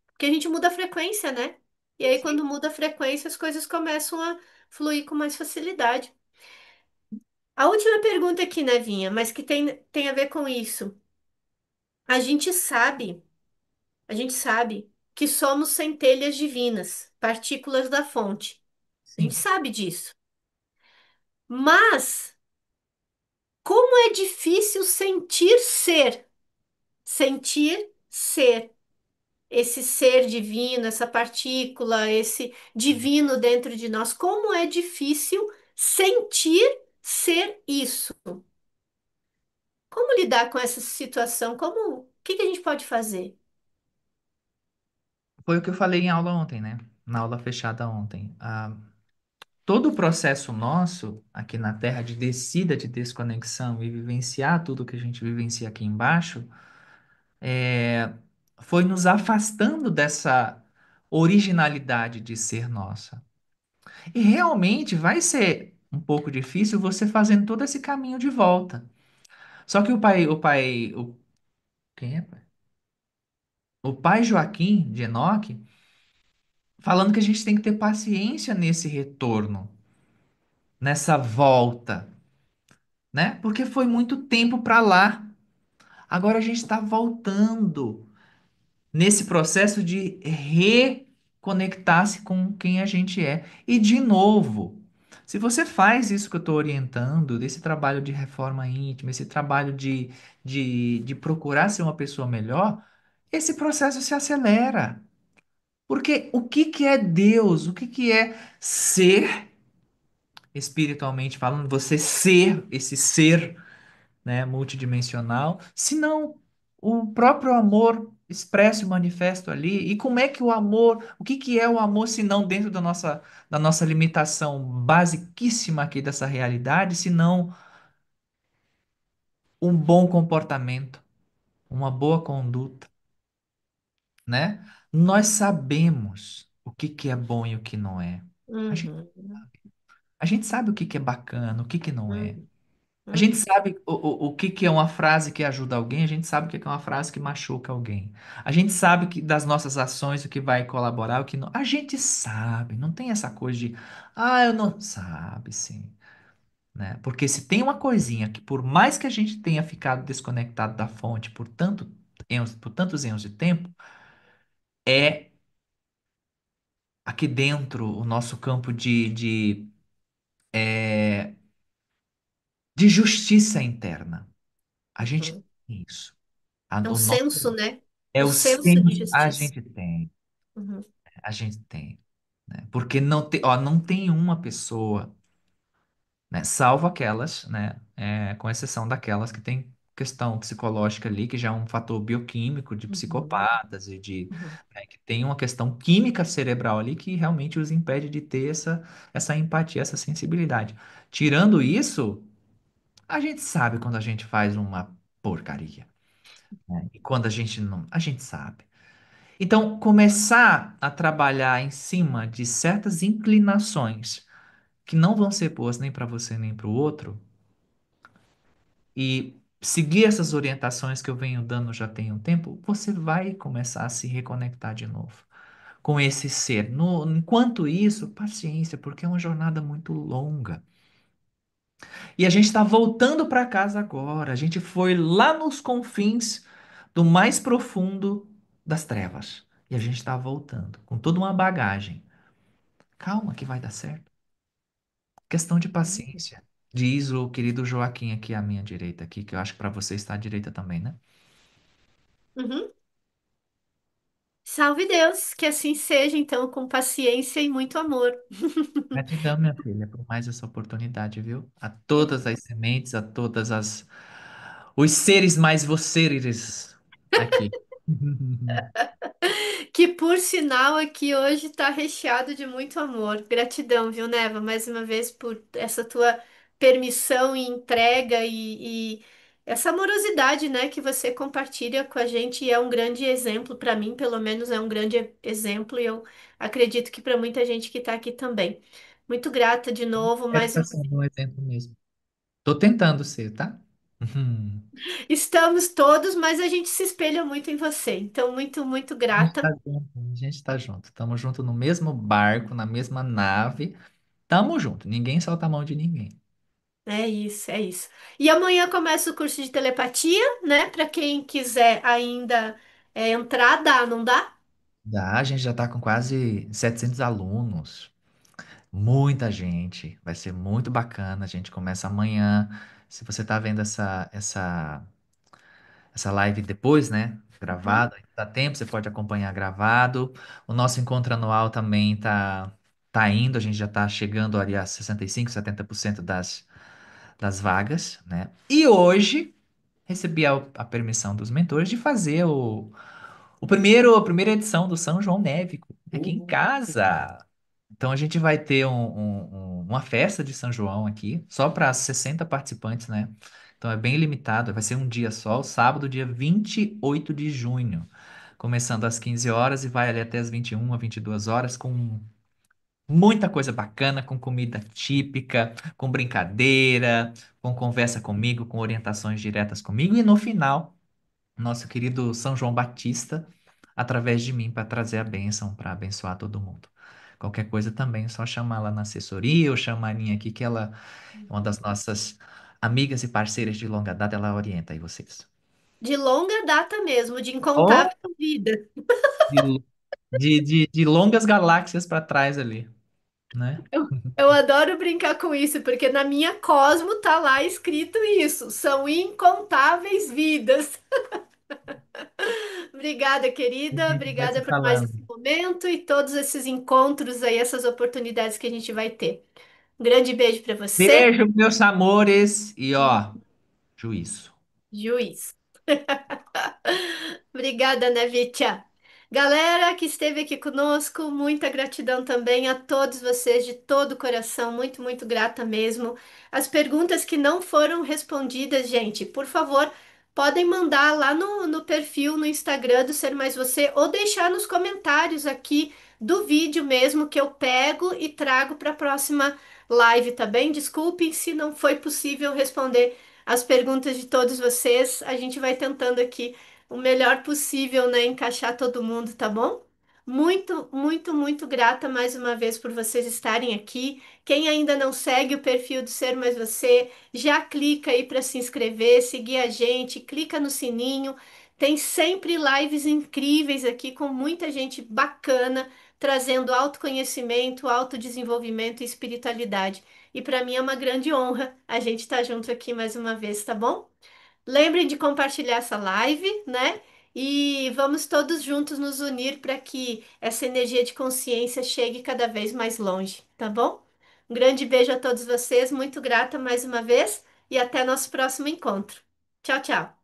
Porque a gente muda a frequência, né? E aí, Sim, quando muda a frequência, as coisas começam a fluir com mais facilidade. A última pergunta aqui, Nevinha, mas que tem a ver com isso. A gente sabe, a gente sabe que somos centelhas divinas, partículas da fonte. A gente sim. sabe disso. Mas como é difícil sentir ser. sentir ser. Esse ser divino, essa partícula, esse divino dentro de nós. Como é difícil sentir ser isso. Como lidar com essa situação? O que que a gente pode fazer? Foi o que eu falei em aula ontem, né? Na aula fechada ontem. Todo o processo nosso aqui na Terra de descida, de desconexão e vivenciar tudo que a gente vivencia aqui embaixo, foi nos afastando dessa originalidade de ser nossa. E realmente vai ser um pouco difícil você fazendo todo esse caminho de volta. Só que quem é, pai? O pai Joaquim de Enoque, falando que a gente tem que ter paciência nesse retorno, nessa volta, né? Porque foi muito tempo para lá. Agora a gente está voltando nesse processo de reconectar-se com quem a gente é. E de novo, se você faz isso que eu estou orientando, desse trabalho de reforma íntima, esse trabalho de procurar ser uma pessoa melhor, esse processo se acelera. Porque o que que é Deus? O que que é ser, espiritualmente falando, você ser esse ser, né, multidimensional, se não o próprio amor expresso e manifesto ali? E como é que o amor, o que que é o amor se não dentro da nossa limitação basiquíssima aqui dessa realidade, se não um bom comportamento, uma boa conduta, né? Nós sabemos o que que é bom e o que não é. A gente, Uhum, a gente sabe o que que é bacana, o que que não é. uhum, A gente uhum, sabe o que que é uma frase que ajuda alguém, a gente sabe o que que é uma frase que machuca alguém. A gente sabe que das nossas ações o que vai colaborar, o que não. A gente sabe, não tem essa coisa de, eu não. Sabe, sim, né? Porque se tem uma coisinha que, por mais que a gente tenha ficado desconectado da fonte por tantos anos de tempo, é aqui dentro o nosso campo de justiça interna. A gente uhum. tem isso. É um O nosso senso, né? é O o senso de senso, justiça. Uhum, a gente tem, né? Porque não tem uma pessoa, né, salvo aquelas, né, com exceção daquelas que tem questão psicológica ali, que já é um fator bioquímico de uhum, psicopatas uhum, né, que tem uma questão química cerebral ali que realmente os impede de ter essa empatia, essa sensibilidade. Tirando isso, a gente sabe quando a gente faz uma porcaria, né? E quando a gente não, a gente sabe. Então, começar a trabalhar em cima de certas inclinações que não vão ser boas nem para você nem para o outro e seguir essas orientações que eu venho dando já tem um tempo, você vai começar a se reconectar de novo com esse ser. Enquanto isso, paciência, porque é uma jornada muito longa. E a gente está voltando para casa agora. A gente foi lá nos confins do mais profundo das trevas. E a gente está voltando com toda uma bagagem. Calma que vai dar certo. Questão de uhum. paciência. Diz o querido Joaquim aqui à minha direita, aqui, que eu acho que para você está à direita também, né? Uhum. Salve Deus, que assim seja, então, com paciência e muito amor. Gratidão, minha filha, por mais essa oportunidade, viu? A todas as sementes, a todas as os seres mais vocês aqui. Que por sinal aqui hoje está recheado de muito amor. Gratidão, viu, Neva, mais uma vez por essa tua permissão e entrega e essa amorosidade, né, que você compartilha com a gente e é um grande exemplo para mim, pelo menos é um grande exemplo e eu acredito que para muita gente que está aqui também. Muito grata de novo, Deve mais estar uma sendo um exemplo mesmo. Tô tentando ser, tá? Estamos todos, mas a gente se espelha muito em você. Então, muito, muito A gente grata. tá junto, a gente tá junto. Tamo junto no mesmo barco, na mesma nave. Tamo junto. Ninguém solta a mão de ninguém. É isso, é isso. E amanhã começa o curso de telepatia, né? Para quem quiser ainda entrar, dá, não dá? A gente já tá com quase 700 alunos. Muita gente. Vai ser muito bacana. A gente começa amanhã. Se você tá vendo essa live depois, né? Uhum. Gravado, dá tempo, você pode acompanhar gravado. O nosso encontro anual também tá indo, a gente já tá chegando ali a 65, 70% das vagas, né? E hoje recebi a permissão dos mentores de fazer a primeira edição do São João Névico aqui em casa. Então a gente vai ter uma festa de São João aqui, só para 60 participantes, né? Então é bem limitado, vai ser um dia só, o sábado, dia 28 de junho, começando às 15 horas e vai ali até às 21 a 22 horas, com muita coisa bacana, com comida típica, com brincadeira, com conversa comigo, com orientações diretas comigo, e no final, nosso querido São João Batista, através de mim, para trazer a bênção, para abençoar todo mundo. Qualquer coisa também, é só chamar lá na assessoria ou chamar a Aninha aqui, que ela é uma das nossas amigas e parceiras de longa data, ela orienta aí vocês. De longa data mesmo, de Ou incontável vida. de, de longas galáxias para trás ali, né? Eu adoro brincar com isso, porque na minha Cosmo tá lá escrito isso. São incontáveis vidas. Obrigada, A querida. gente vai se Obrigada por mais falando. esse momento e todos esses encontros aí, essas oportunidades que a gente vai ter. Um grande beijo para você, Beijo, meus amores, e ó, juízo. juiz. Obrigada, Nevitia. Galera que esteve aqui conosco, muita gratidão também a todos vocês de todo o coração, muito, muito grata mesmo. As perguntas que não foram respondidas, gente, por favor, podem mandar lá no perfil no Instagram do Ser Mais Você ou deixar nos comentários aqui do vídeo mesmo que eu pego e trago para a próxima live, tá bem? Desculpem se não foi possível responder as perguntas de todos vocês. A gente vai tentando aqui o melhor possível, né? Encaixar todo mundo, tá bom? Muito, muito, muito grata mais uma vez por vocês estarem aqui. Quem ainda não segue o perfil do Ser Mais Você, já clica aí para se inscrever, seguir a gente, clica no sininho. Tem sempre lives incríveis aqui com muita gente bacana, trazendo autoconhecimento, autodesenvolvimento e espiritualidade. E para mim é uma grande honra a gente estar junto aqui mais uma vez, tá bom? Lembrem de compartilhar essa live, né? E vamos todos juntos nos unir para que essa energia de consciência chegue cada vez mais longe, tá bom? Um grande beijo a todos vocês, muito grata mais uma vez e até nosso próximo encontro. Tchau, tchau.